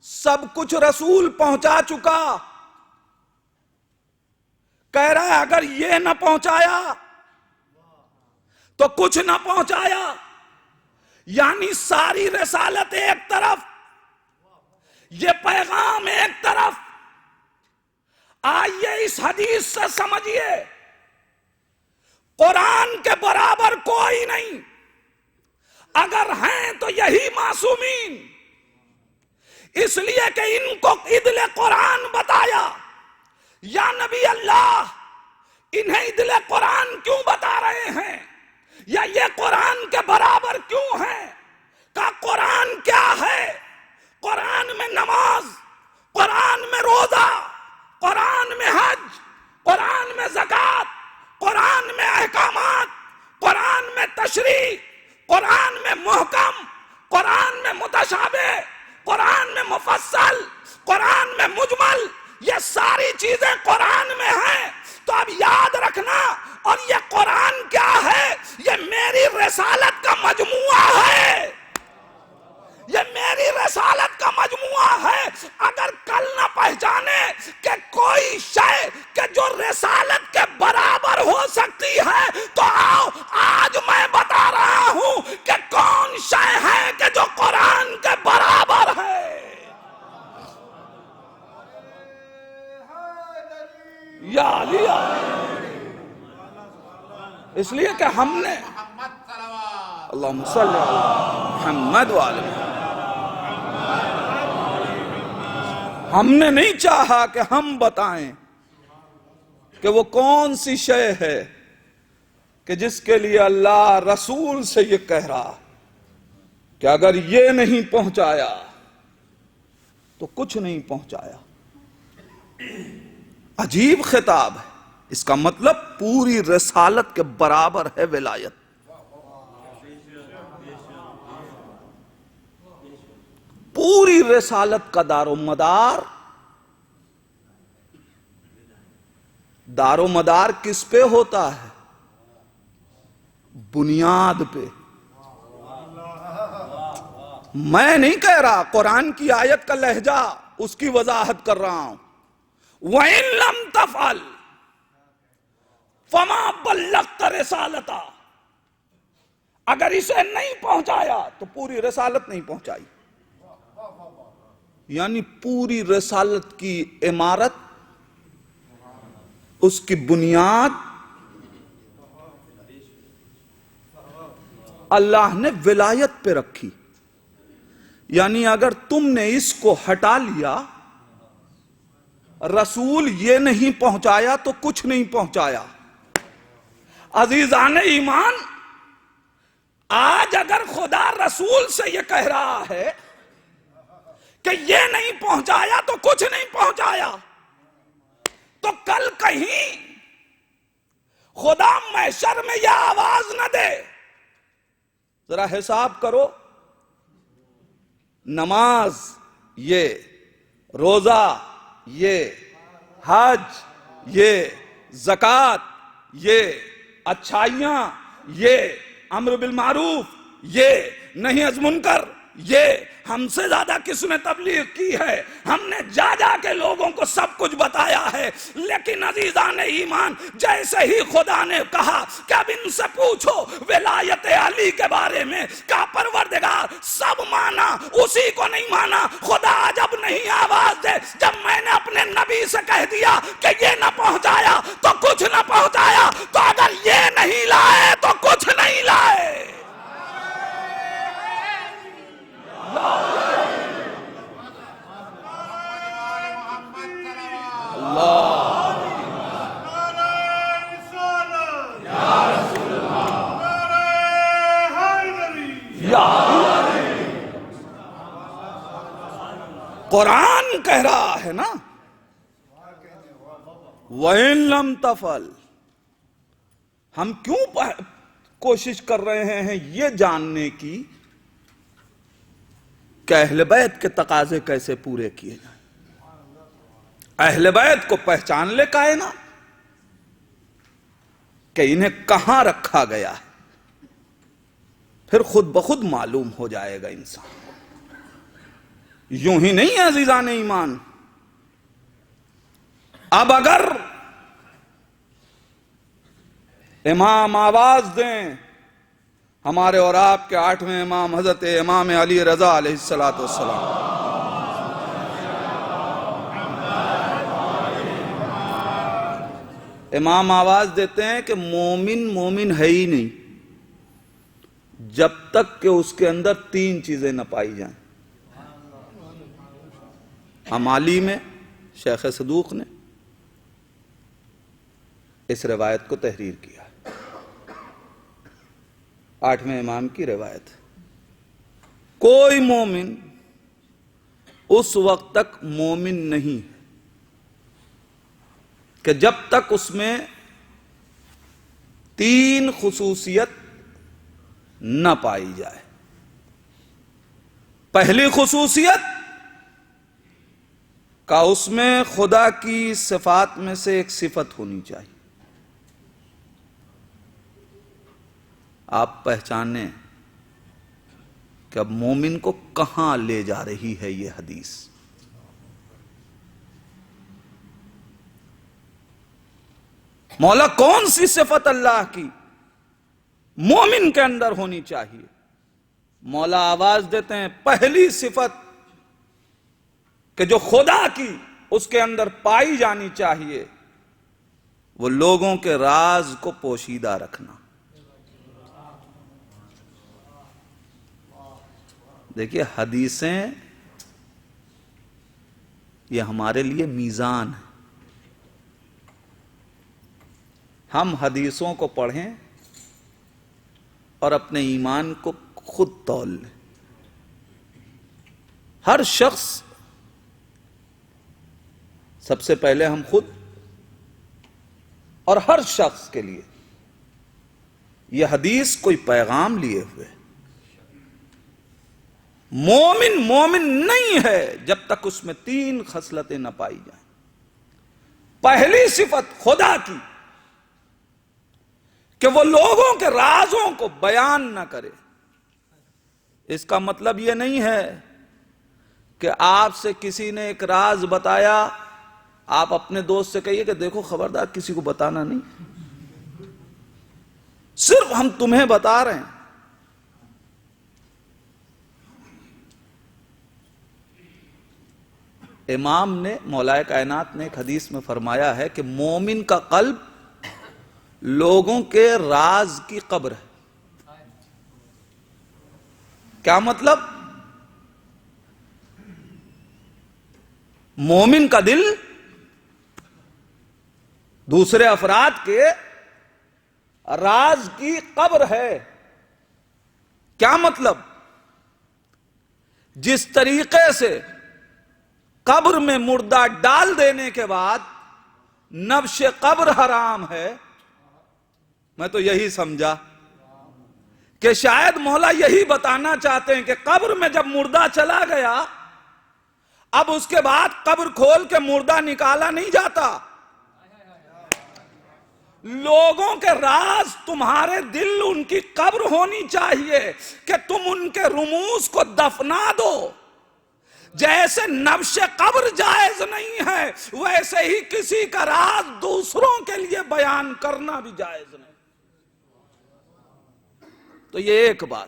سب کچھ رسول پہنچا چکا، کہہ رہا ہے اگر یہ نہ پہنچایا تو کچھ نہ پہنچایا۔ یعنی ساری رسالت ایک طرف، یہ پیغام ایک طرف۔ آئیے اس حدیث سے سمجھیے، قرآن کے برابر کوئی نہیں، اگر ہیں تو یہی معصومین۔ اس لیے کہ ان کو عدل قرآن بتایا۔ یا نبی اللہ، انہیں عدل قرآن کیوں بتا رہے ہیں؟ یا یہ قرآن کے برابر کیوں ہیں؟ کہ قرآن کیا ہے؟ قرآن میں نماز، قرآن میں روزہ، قرآن میں حج، قرآن میں زکوٰۃ، قرآن میں احکامات، قرآن میں تشریح، قرآن میں محکم، قرآن میں متشابہ، قرآن میں مفصل، قرآن میں مجمل، یہ ساری چیزیں قرآن میں ہیں۔ تو اب یاد رکھنا، اور یہ قرآن کیا ہے؟ یہ میری رسالت کا مجموعہ ہے، یہ میری رسالت کا مجموعہ ہے۔ اگر کل نہ پہچانے کہ کوئی شے کہ جو رسالت کے برابر ہو سکتی ہے، تو آؤ آج میں بتا رہا ہوں کہ کون شے ہے کہ جو قرآن کے برابر ہے۔ اس لیے کہ ہم نے اللہم صلی علی محمد وعلی ہم نے نہیں چاہا کہ ہم بتائیں کہ وہ کون سی شے ہے کہ جس کے لیے اللہ رسول سے یہ کہہ رہا کہ اگر یہ نہیں پہنچایا تو کچھ نہیں پہنچایا۔ عجیب خطاب ہے، اس کا مطلب پوری رسالت کے برابر ہے ولایت۔ پوری رسالت کا دار و مدار کس پہ ہوتا ہے؟ بنیاد پہ۔ میں نہیں کہہ رہا، قرآن کی آیت کا لہجہ اس کی وضاحت کر رہا ہوں۔ وَإِن لَمْ تَفْعَلْ فَمَا بَلَّغْتَ رِسَالَتَا، اگر اسے نہیں پہنچایا تو پوری رسالت نہیں پہنچائی۔ یعنی پوری رسالت کی عمارت، اس کی بنیاد اللہ نے ولایت پہ رکھی۔ یعنی اگر تم نے اس کو ہٹا لیا، رسول یہ نہیں پہنچایا تو کچھ نہیں پہنچایا۔ عزیزان ایمان، آج اگر خدا رسول سے یہ کہہ رہا ہے کہ یہ نہیں پہنچایا تو کچھ نہیں پہنچایا، تو کل کہیں خدا محشر میں یہ آواز نہ دے۔ ذرا حساب کرو، نماز یہ، روزہ یہ، حج یہ، زکوٰۃ یہ، اچھائیاں یہ، امر بالمعروف یہ، نہی از منکر یہ، ہم سے زیادہ کس نے تبلیغ کی ہے؟ ہم نے جا جا کے لوگوں کو سب کچھ بتایا ہے۔ لیکن عزیزان ایمان، جیسے ہی خدا نے کہا کہ اب ان سے پوچھو ولایت علی کے بارے میں، کہا پروردگار سب مانا، اسی کو نہیں مانا۔ خدا جب نہیں آواز دے، جب میں نے اپنے نبی سے کہہ دیا کہ یہ نہ پہنچایا تو کچھ نہ پہنچایا، تو اگر یہ نہیں لائے تو کچھ نہیں لائے۔ قرآن کہہ رہا ہے نا، وَإِن لَمْ تَفْعَلْ۔ ہم کیوں کوشش کر رہے ہیں یہ جاننے کی کہ اہل بیت کے تقاضے کیسے پورے کیے جائیں۔ اہل بیت کو پہچان لے کائنات کہ انہیں کہاں رکھا گیا ہے، پھر خود بخود معلوم ہو جائے گا انسان۔ یوں ہی نہیں ہے عزیزان ایمان، اب اگر امام آواز دیں، ہمارے اور آپ کے 8ویں امام حضرت امام علی رضا علیہ السلام، امام آواز دیتے ہیں کہ مومن ہے ہی نہیں جب تک کہ اس کے اندر 3 چیزیں نہ پائی جائیں۔ امالی میں شیخ صدوق نے اس روایت کو تحریر کیا، 8ویں امام کی روایت۔ کوئی مومن اس وقت تک مومن نہیں کہ جب تک اس میں 3 خصوصیت نہ پائی جائے۔ پہلی خصوصیت کا اس میں خدا کی صفات میں سے ایک صفت ہونی چاہیے۔ آپ پہچانیں کہ اب مومن کو کہاں لے جا رہی ہے یہ حدیث۔ مولا کون سی صفت اللہ کی مومن کے اندر ہونی چاہیے؟ مولا آواز دیتے ہیں پہلی صفت کہ جو خدا کی اس کے اندر پائی جانی چاہیے، وہ لوگوں کے راز کو پوشیدہ رکھنا۔ دیکھیے حدیثیں یہ ہمارے لیے میزان ہے. ہم حدیثوں کو پڑھیں اور اپنے ایمان کو خود تول لیں. ہر شخص، سب سے پہلے ہم خود اور ہر شخص کے لیے یہ حدیث کوئی پیغام لیے ہوئے. مومن نہیں ہے جب تک اس میں 3 خصلتیں نہ پائی جائیں. پہلی صفت خدا کی کہ وہ لوگوں کے رازوں کو بیان نہ کرے. اس کا مطلب یہ نہیں ہے کہ آپ سے کسی نے ایک راز بتایا، آپ اپنے دوست سے کہیے کہ دیکھو خبردار کسی کو بتانا نہیں، صرف ہم تمہیں بتا رہے ہیں. امام نے، مولا کائنات نے ایک حدیث میں فرمایا ہے کہ مومن کا قلب لوگوں کے راز کی قبر ہے. کیا مطلب؟ مومن کا دل دوسرے افراد کے راز کی قبر ہے. کیا مطلب؟ جس طریقے سے قبر میں مردہ ڈال دینے کے بعد نبش قبر حرام ہے، میں تو یہی سمجھا کہ شاید مولا یہی بتانا چاہتے ہیں کہ قبر میں جب مردہ چلا گیا، اب اس کے بعد قبر کھول کے مردہ نکالا نہیں جاتا. لوگوں کے راز تمہارے دل، ان کی قبر ہونی چاہیے کہ تم ان کے رموز کو دفنا دو. جیسے نبش قبر جائز نہیں ہے، ویسے ہی کسی کا راز دوسروں کے لیے بیان کرنا بھی جائز نہیں. تو یہ ایک بات.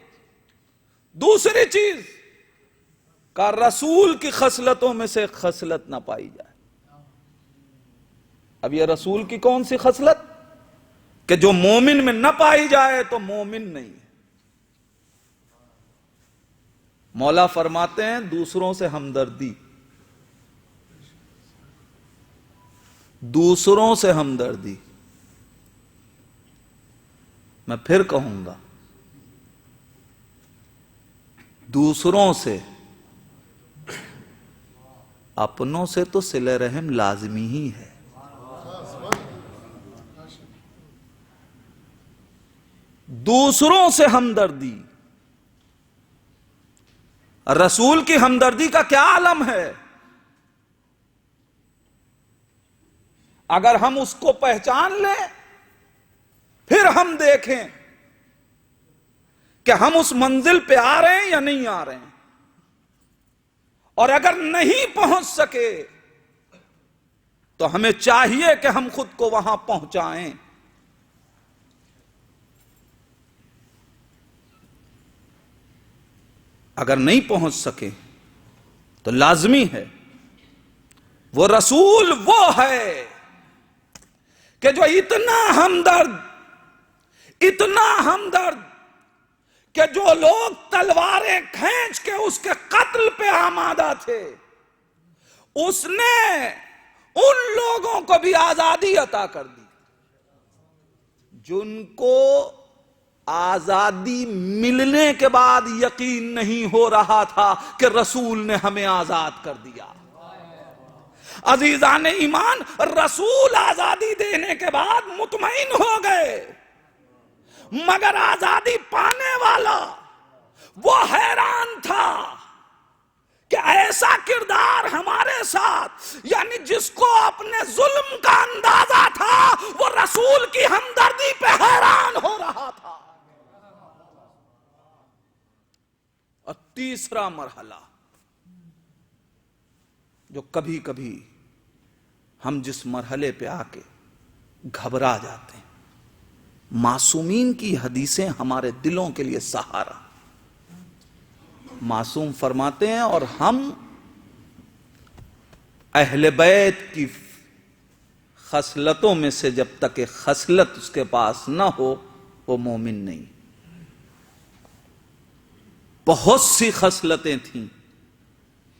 دوسری چیز کا رسول کی خصلتوں میں سے خصلت نہ پائی جائے. اب یہ رسول کی کون سی خصلت کہ جو مومن میں نہ پائی جائے تو مومن نہیں ہے؟ مولا فرماتے ہیں دوسروں سے ہمدردی. دوسروں سے ہمدردی، میں پھر کہوں گا، دوسروں سے، اپنوں سے تو صلہ رحم لازمی ہی ہے. دوسروں سے ہمدردی. رسول کی ہمدردی کا کیا عالم ہے؟ اگر ہم اس کو پہچان لیں، پھر ہم دیکھیں کہ ہم اس منزل پہ آ رہے ہیں یا نہیں آ رہے ہیں. اور اگر نہیں پہنچ سکے تو ہمیں چاہیے کہ ہم خود کو وہاں پہنچائیں. اگر نہیں پہنچ سکے تو لازمی ہے وہ رسول وہ ہے کہ جو اتنا ہمدرد کہ جو لوگ تلواریں کھینچ کے اس کے قتل پہ آمادہ تھے، اس نے ان لوگوں کو بھی آزادی عطا کر دی جن کو آزادی ملنے کے بعد یقین نہیں ہو رہا تھا کہ رسول نے ہمیں آزاد کر دیا. عزیزان ایمان، رسول آزادی دینے کے بعد مطمئن ہو گئے، مگر آزادی پانے والا وہ حیران تھا کہ ایسا کردار ہمارے ساتھ، یعنی جس کو اپنے ظلم کا اندازہ تھا، وہ رسول کی ہمدردی پہ حیران ہو رہا تھا. اور تیسرا مرحلہ جو کبھی کبھی ہم جس مرحلے پہ آ کے گھبرا جاتے ہیں، معصومین کی حدیثیں ہمارے دلوں کے لیے سہارا. معصوم فرماتے ہیں اور ہم اہل بیت کی خصلتوں میں سے جب تک ایک خصلت اس کے پاس نہ ہو وہ مومن نہیں. بہت سی خصلتیں تھیں،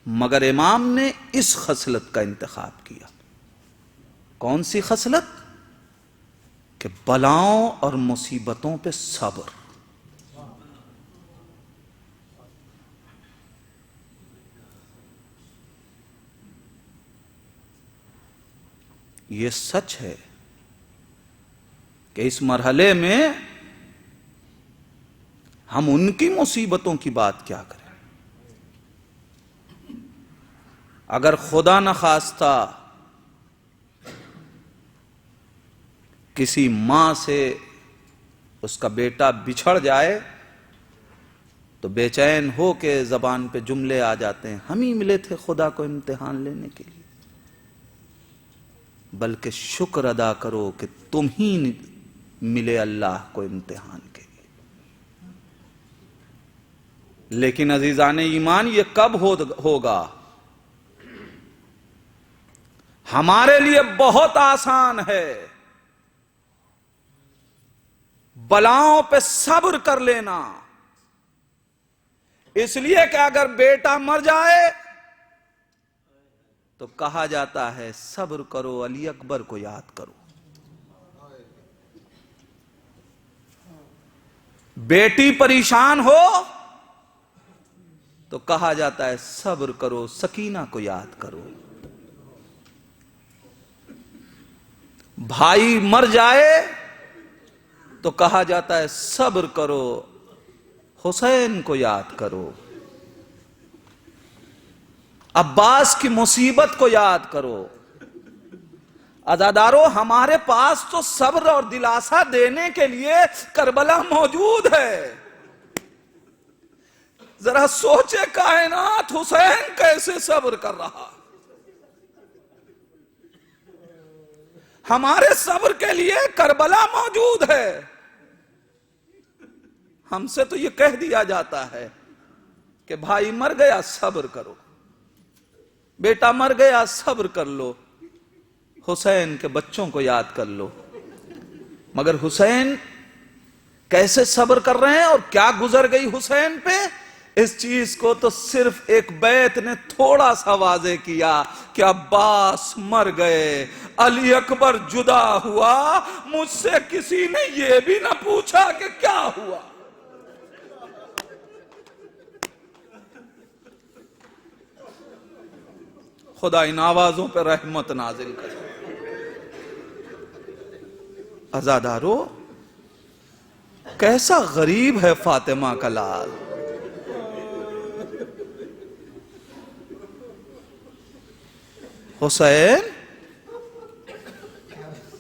مگر امام نے اس خصلت کا انتخاب کیا۔ کون سی خصلت؟ کہ بلاؤں اور مصیبتوں پہ صبر۔ یہ سچ ہے کہ اس مرحلے میں ہم ان کی مصیبتوں کی بات کیا کریں۔ اگر خدا نخواستہ کسی ماں سے اس کا بیٹا بچھڑ جائے تو بے چین ہو کے زبان پہ جملے آ جاتے ہیں، ہم ہی ملے تھے خدا کو امتحان لینے کے لیے۔ بلکہ شکر ادا کرو کہ تم ہی ملے اللہ کو امتحان کے لیے۔ لیکن عزیزان ایمان، یہ کب ہوگا؟ ہمارے لیے بہت آسان ہے بلاؤں پہ صبر کر لینا، اس لیے کہ اگر بیٹا مر جائے تو کہا جاتا ہے صبر کرو، علی اکبر کو یاد کرو۔ بیٹی پریشان ہو تو کہا جاتا ہے صبر کرو، سکینہ کو یاد کرو۔ بھائی مر جائے تو کہا جاتا ہے صبر کرو، حسین کو یاد کرو۔ عباس کی مصیبت کو یاد کرو۔ عزادارو، ہمارے پاس تو صبر اور دلاسا دینے کے لیے کربلا موجود ہے۔ ذرا سوچے کائنات حسین کیسے صبر کر رہا۔ ہمارے صبر کے لیے کربلا موجود ہے۔ ہم سے تو یہ کہہ دیا جاتا ہے کہ بھائی مر گیا صبر کرو، بیٹا مر گیا صبر کر لو، حسین کے بچوں کو یاد کر لو۔ مگر حسین کیسے صبر کر رہے ہیں اور کیا گزر گئی حسین پہ، اس چیز کو تو صرف ایک بیت نے تھوڑا سا واضح کیا کہ عباس مر گئے، علی اکبر جدا ہوا، مجھ سے کسی نے یہ بھی نہ پوچھا کہ کیا ہوا۔ خدا ان آوازوں پہ رحمت نازل کرے۔ عزادارو، کیسا غریب ہے فاطمہ کا لال۔ حسین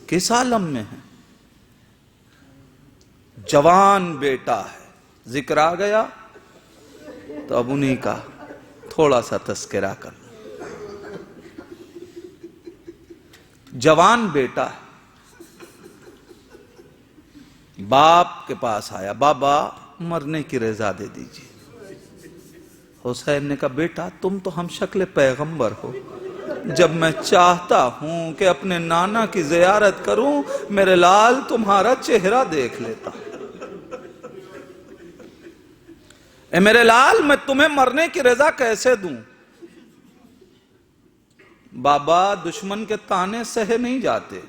کس عالم میں ہے؟ جوان بیٹا ہے، ذکر آ گیا تو اب انہی کا تھوڑا سا تذکرہ کر۔ جوان بیٹا ہے، باپ کے پاس آیا، بابا مرنے کی رضا دے دیجیے۔ حسین نے کہا بیٹا تم تو ہم شکل پیغمبر ہو، جب میں چاہتا ہوں کہ اپنے نانا کی زیارت کروں میرے لال تمہارا چہرہ دیکھ لیتا۔ اے میرے لال میں تمہیں مرنے کی رضا کیسے دوں؟ بابا دشمن کے تانے سہے نہیں جاتے۔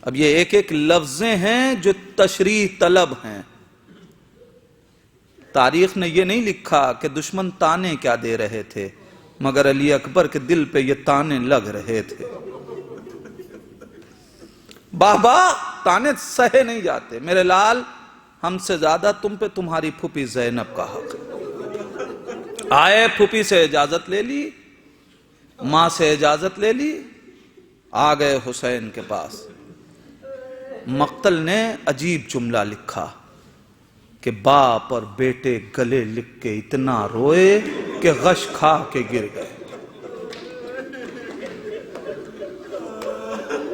اب یہ ایک ایک لفظیں ہیں جو تشریح طلب ہیں۔ تاریخ نے یہ نہیں لکھا کہ دشمن تانے کیا دے رہے تھے، مگر علی اکبر کے دل پہ یہ تانے لگ رہے تھے۔ بابا تانے سہے نہیں جاتے، میرے لال ہم سے زیادہ تم پہ تمہاری پھوپھی زینب کا حق ہے۔ آئے پھوپھی سے اجازت لے لی، ماں سے اجازت لے لی، آ گئے حسین کے پاس۔ مقتل نے عجیب جملہ لکھا کہ باپ اور بیٹے گلے لکھ کے اتنا روئے کہ غش کھا کے گر گئے۔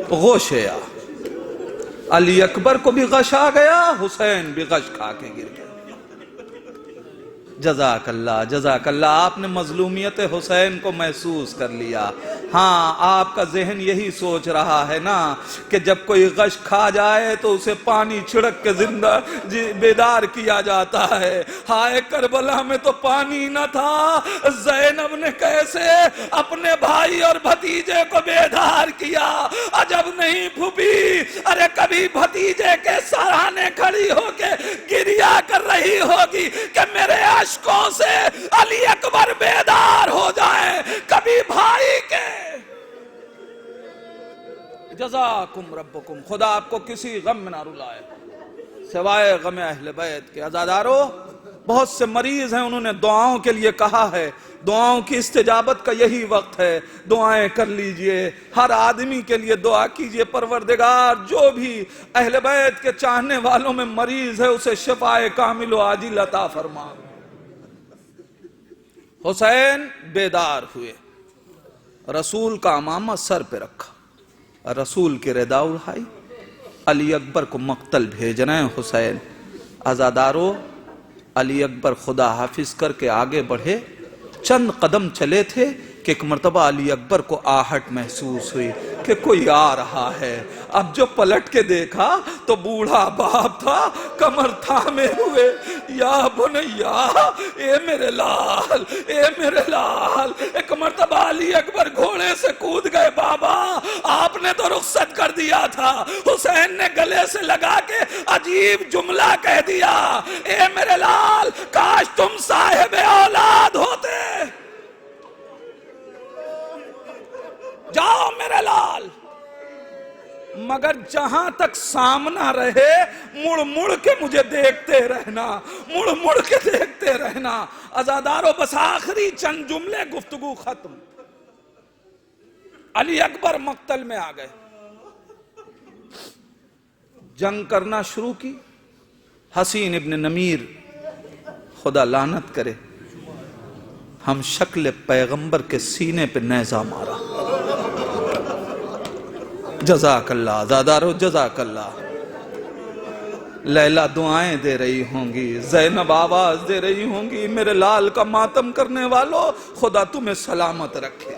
غش آیا، علی اکبر کو بھی غش آ گیا، حسین بھی غش کھا کے گر گئے۔ جزاک اللہ، جزاک اللہ، آپ نے مظلومیت حسین کو محسوس کر لیا۔ ہاں آپ کا ذہن یہی سوچ رہا ہے نا کہ جب کوئی غش کھا جائے تو اسے پانی چھڑک کے زندہ بیدار کیا جاتا ہے. ہائے کربلا میں تو پانی نہ تھا, زینب نے کیسے اپنے بھائی اور بھتیجے کو بیدار کیا. عجب نہیں پھوپھی, ارے کبھی بھتیجے کے سرانے کھڑی ہو کے گریا کر رہی ہوگی کہ میرے اشکوں سے علی اکبر بیدار ہو جائیں, کبھی بھائی کے. جزاکم ربکم, خدا آپ کو کسی غم میں نہ رلائے سوائے غم اہل بیت کے. عزادارو, بہت سے مریض ہیں, انہوں نے دعاؤں کے لیے کہا ہے. دعاؤں کی استجابت کا یہی وقت ہے, دعائیں کر لیجئے. ہر آدمی کے لیے دعا کیجئے, پروردگار جو بھی اہل بیت کے چاہنے والوں میں مریض ہے اسے شفائے کامل و عاجل عطا فرما. حسین بیدار ہوئے, رسول کا عمامہ سر پہ رکھا, رسول کی ردا اڑائی, علی اکبر کو مقتل بھیج رہے ہیں حسین. عزادارو, علی اکبر خدا حافظ کر کے آگے بڑھے, چند قدم چلے تھے کہ ایک مرتبہ علی اکبر کو آہٹ محسوس ہوئی کہ کوئی آ رہا ہے. اب جو پلٹ کے دیکھا تو بوڑھا باپ تھا, کمر تھامے ہوئے, یا بنیا, اے میرے لال, اے میرے لال. ایک مرتبہ علی اکبر گھوڑے سے کود گئے, بابا آپ نے تو رخصت کر دیا تھا. حسین نے گلے سے لگا کے عجیب جملہ کہہ دیا, اے میرے لال کاش تم صاحب اولاد ہوتے. جاؤ میرے لال, مگر جہاں تک سامنا رہے مڑ مڑ کے مجھے دیکھتے رہنا, مڑ مڑ کے دیکھتے رہنا. عزادارو, بس آخری چند جملے, گفتگو ختم. علی اکبر مقتل میں آ گئے, جنگ کرنا شروع کی. حسین ابن نمیر, خدا لعنت کرے, ہم شکل پیغمبر کے سینے پہ نیزہ مارا. جزاک اللہ عزادارو, جزاک اللہ. لیلا دعائیں دے رہی ہوں گی, زینب آواز دے رہی ہوں گی, میرے لال کا ماتم کرنے والوں خدا تمہیں سلامت رکھے.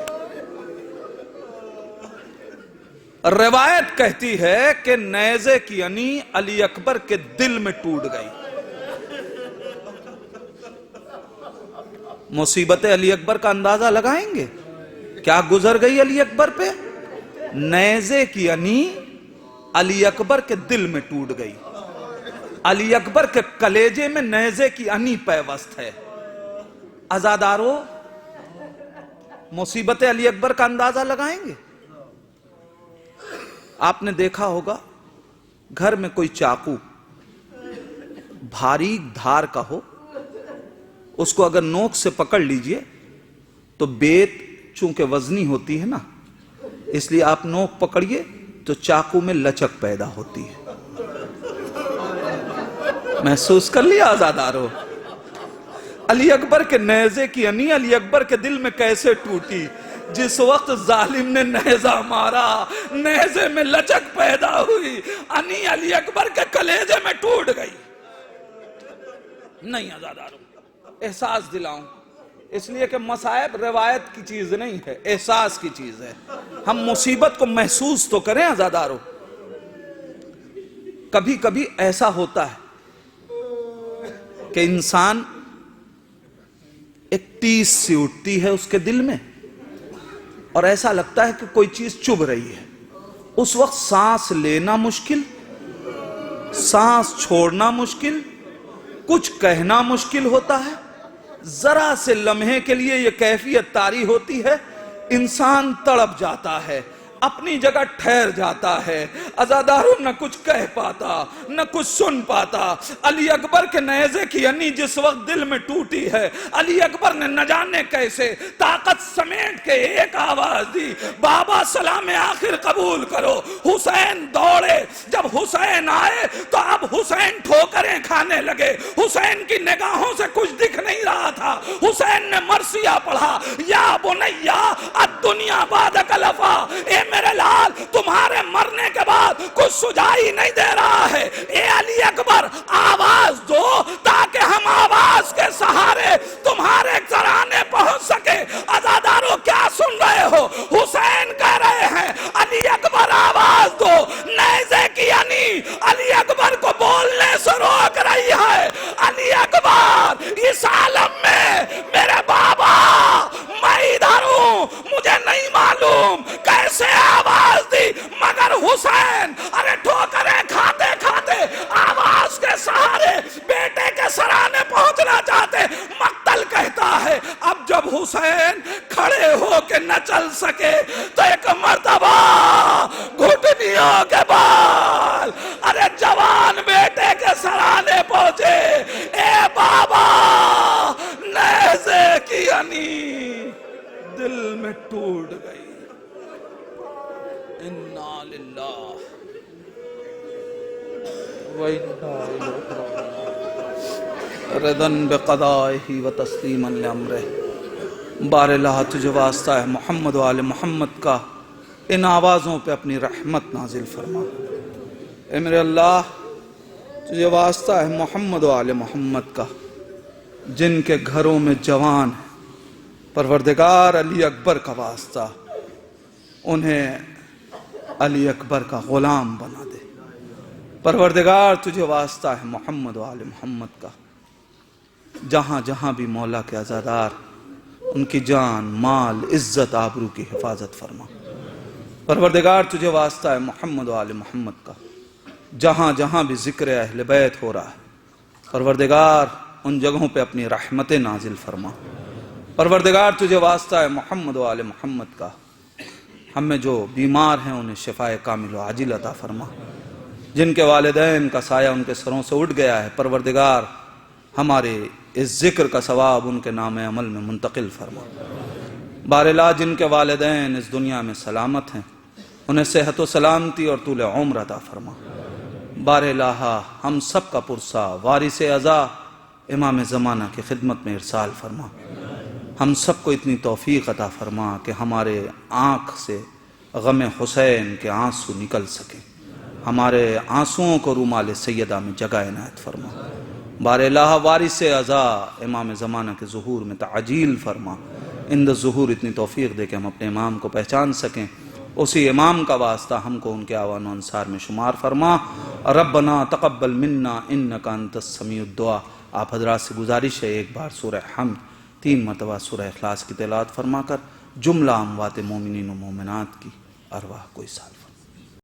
روایت کہتی ہے کہ نیزے کی انی علی اکبر کے دل میں ٹوٹ گئی. مصیبت علی اکبر کا اندازہ لگائیں گے, کیا گزر گئی علی اکبر پہ. نیزے کی انی علی اکبر کے دل میں ٹوٹ گئی. علی اکبر کے کلیجے میں نیزے کی انی پیوست ہے. عزادارو, مصیبت علی اکبر کا اندازہ لگائیں گے. آپ نے دیکھا ہوگا گھر میں کوئی چاقو بھاری دھار کا ہو, اس کو اگر نوک سے پکڑ لیجئے تو بیت چونکہ وزنی ہوتی ہے نا, اس لیے آپ نوک پکڑیے تو چاقو میں لچک پیدا ہوتی ہے. محسوس کر لیا عزادارو, علی اکبر کے نیزے کی انی علی اکبر کے دل میں کیسے ٹوٹی. جس وقت ظالم نے نیزہ مارا, نیزے میں لچک پیدا ہوئی, انی علی اکبر کے کلیجے میں ٹوٹ گئی. نہیں عزادارو, احساس دلاؤں, اس لیے کہ مصائب روایت کی چیز نہیں ہے, احساس کی چیز ہے. ہم مصیبت کو محسوس تو کریں عزادارو. کبھی کبھی ایسا ہوتا ہے کہ انسان ایک ٹیس سی اٹھتی ہے اس کے دل میں, اور ایسا لگتا ہے کہ کوئی چیز چبھ رہی ہے. اس وقت سانس لینا مشکل, سانس چھوڑنا مشکل, کچھ کہنا مشکل ہوتا ہے. ذرا سے لمحے کے لیے یہ کیفیت طاری ہوتی ہے, انسان تڑپ جاتا ہے, اپنی جگہ ٹھہر جاتا ہے. عزادارو, نہ کچھ کہہ پاتا نہ کچھ سن پاتا. علی اکبر کے نیزے کی انی جس وقت دل میں ٹوٹی ہے, علی اکبر نے نہ جانے کیسے طاقت سمیٹ کے ایک آواز دی, بابا سلام آخر قبول کرو. حسین دوڑے, جب حسین آئے تو اب حسین ٹھوکریں کھانے لگے. حسین کی نگاہوں سے کچھ دکھ نہیں رہا تھا. حسین نے مرثیہ پڑھا, یا بنیا الدنیا بعدک لفا, اے میرے لال تمہارے مرنے کے بعد کچھ سجائی نہیں دے رہا ہے. اے علی اکبر آواز دو تاکہ ہم آواز کے سہارے تمہارے گھرانے پہنچ سکے. عزادارو, کیا سن رہے ہو؟ حسین چلنا چاہتے، مقتل کہتا ہے اب جب حسین کھڑے ہو کے نہ چل سکے تو ایک مرتبہ گھٹنیوں کے بال ارے جوان بیٹے کے سرانے پہنچے، اے بابا نیزے کی انی دل میں ٹوٹ گئی۔ انا للہ وَإِنَّا إِلَيْهِ رَاجِعُونَ رضاً بقضائہ و تسلیما لامرہ۔ بار الہ تجھے واسطہ ہے محمد و آل محمد کا ان آوازوں پہ اپنی رحمت نازل فرما۔ اے میرے اللہ تجھے واسطہ ہے محمد و آل محمد کا جن کے گھروں میں جوان ہیں، پروردگار علی اکبر کا واسطہ انہیں علی اکبر کا غلام بنا دے۔ پروردگار تجھے واسطہ ہے محمد و آل محمد کا جہاں جہاں بھی مولا کے عزادار ان کی جان مال عزت آبرو کی حفاظت فرما۔ پروردگار تجھے واسطہ ہے محمد و آل محمد کا جہاں جہاں بھی ذکر اہل بیت ہو رہا ہے، پروردگار ان جگہوں پہ اپنی رحمت نازل فرما۔ پروردگار تجھے واسطہ ہے محمد و آل محمد کا ہم میں جو بیمار ہیں انہیں شفائے کامل و عاجل عطا فرما۔ جن کے والدین کا سایہ ان کے سروں سے اٹھ گیا ہے، پروردگار ہمارے اس ذکر کا ثواب ان کے نام عمل میں منتقل فرما۔ بار الہ جن کے والدین اس دنیا میں سلامت ہیں انہیں صحت و سلامتی اور طول عمر عطا فرما۔ بار الہ ہم سب کا پرسہ وارث اعزا امام زمانہ کی خدمت میں ارسال فرما۔ ہم سب کو اتنی توفیق عطا فرما کہ ہمارے آنکھ سے غم حسین کے آنسو نکل سکیں، ہمارے آنسوؤں کو رومال سیدہ میں جگہ عنایت فرما۔ بار الہ وارث اعزا امام زمانہ کے ظہور میں تعجیل فرما، اند ظہور اتنی توفیق دے کہ ہم اپنے امام کو پہچان سکیں، اسی امام کا واسطہ ہم کو ان کے آوان و انصار میں شمار فرما۔ ربنا تقبل منا انکا انت السمیع الدعا۔ آپ حضرات سے گزارش ہے ایک بار سورہ حمد 3 مرتبہ سورہ اخلاص کی تلاوت فرما کر جملہ اموات مومنین و مومنات کی ارواح کو اصال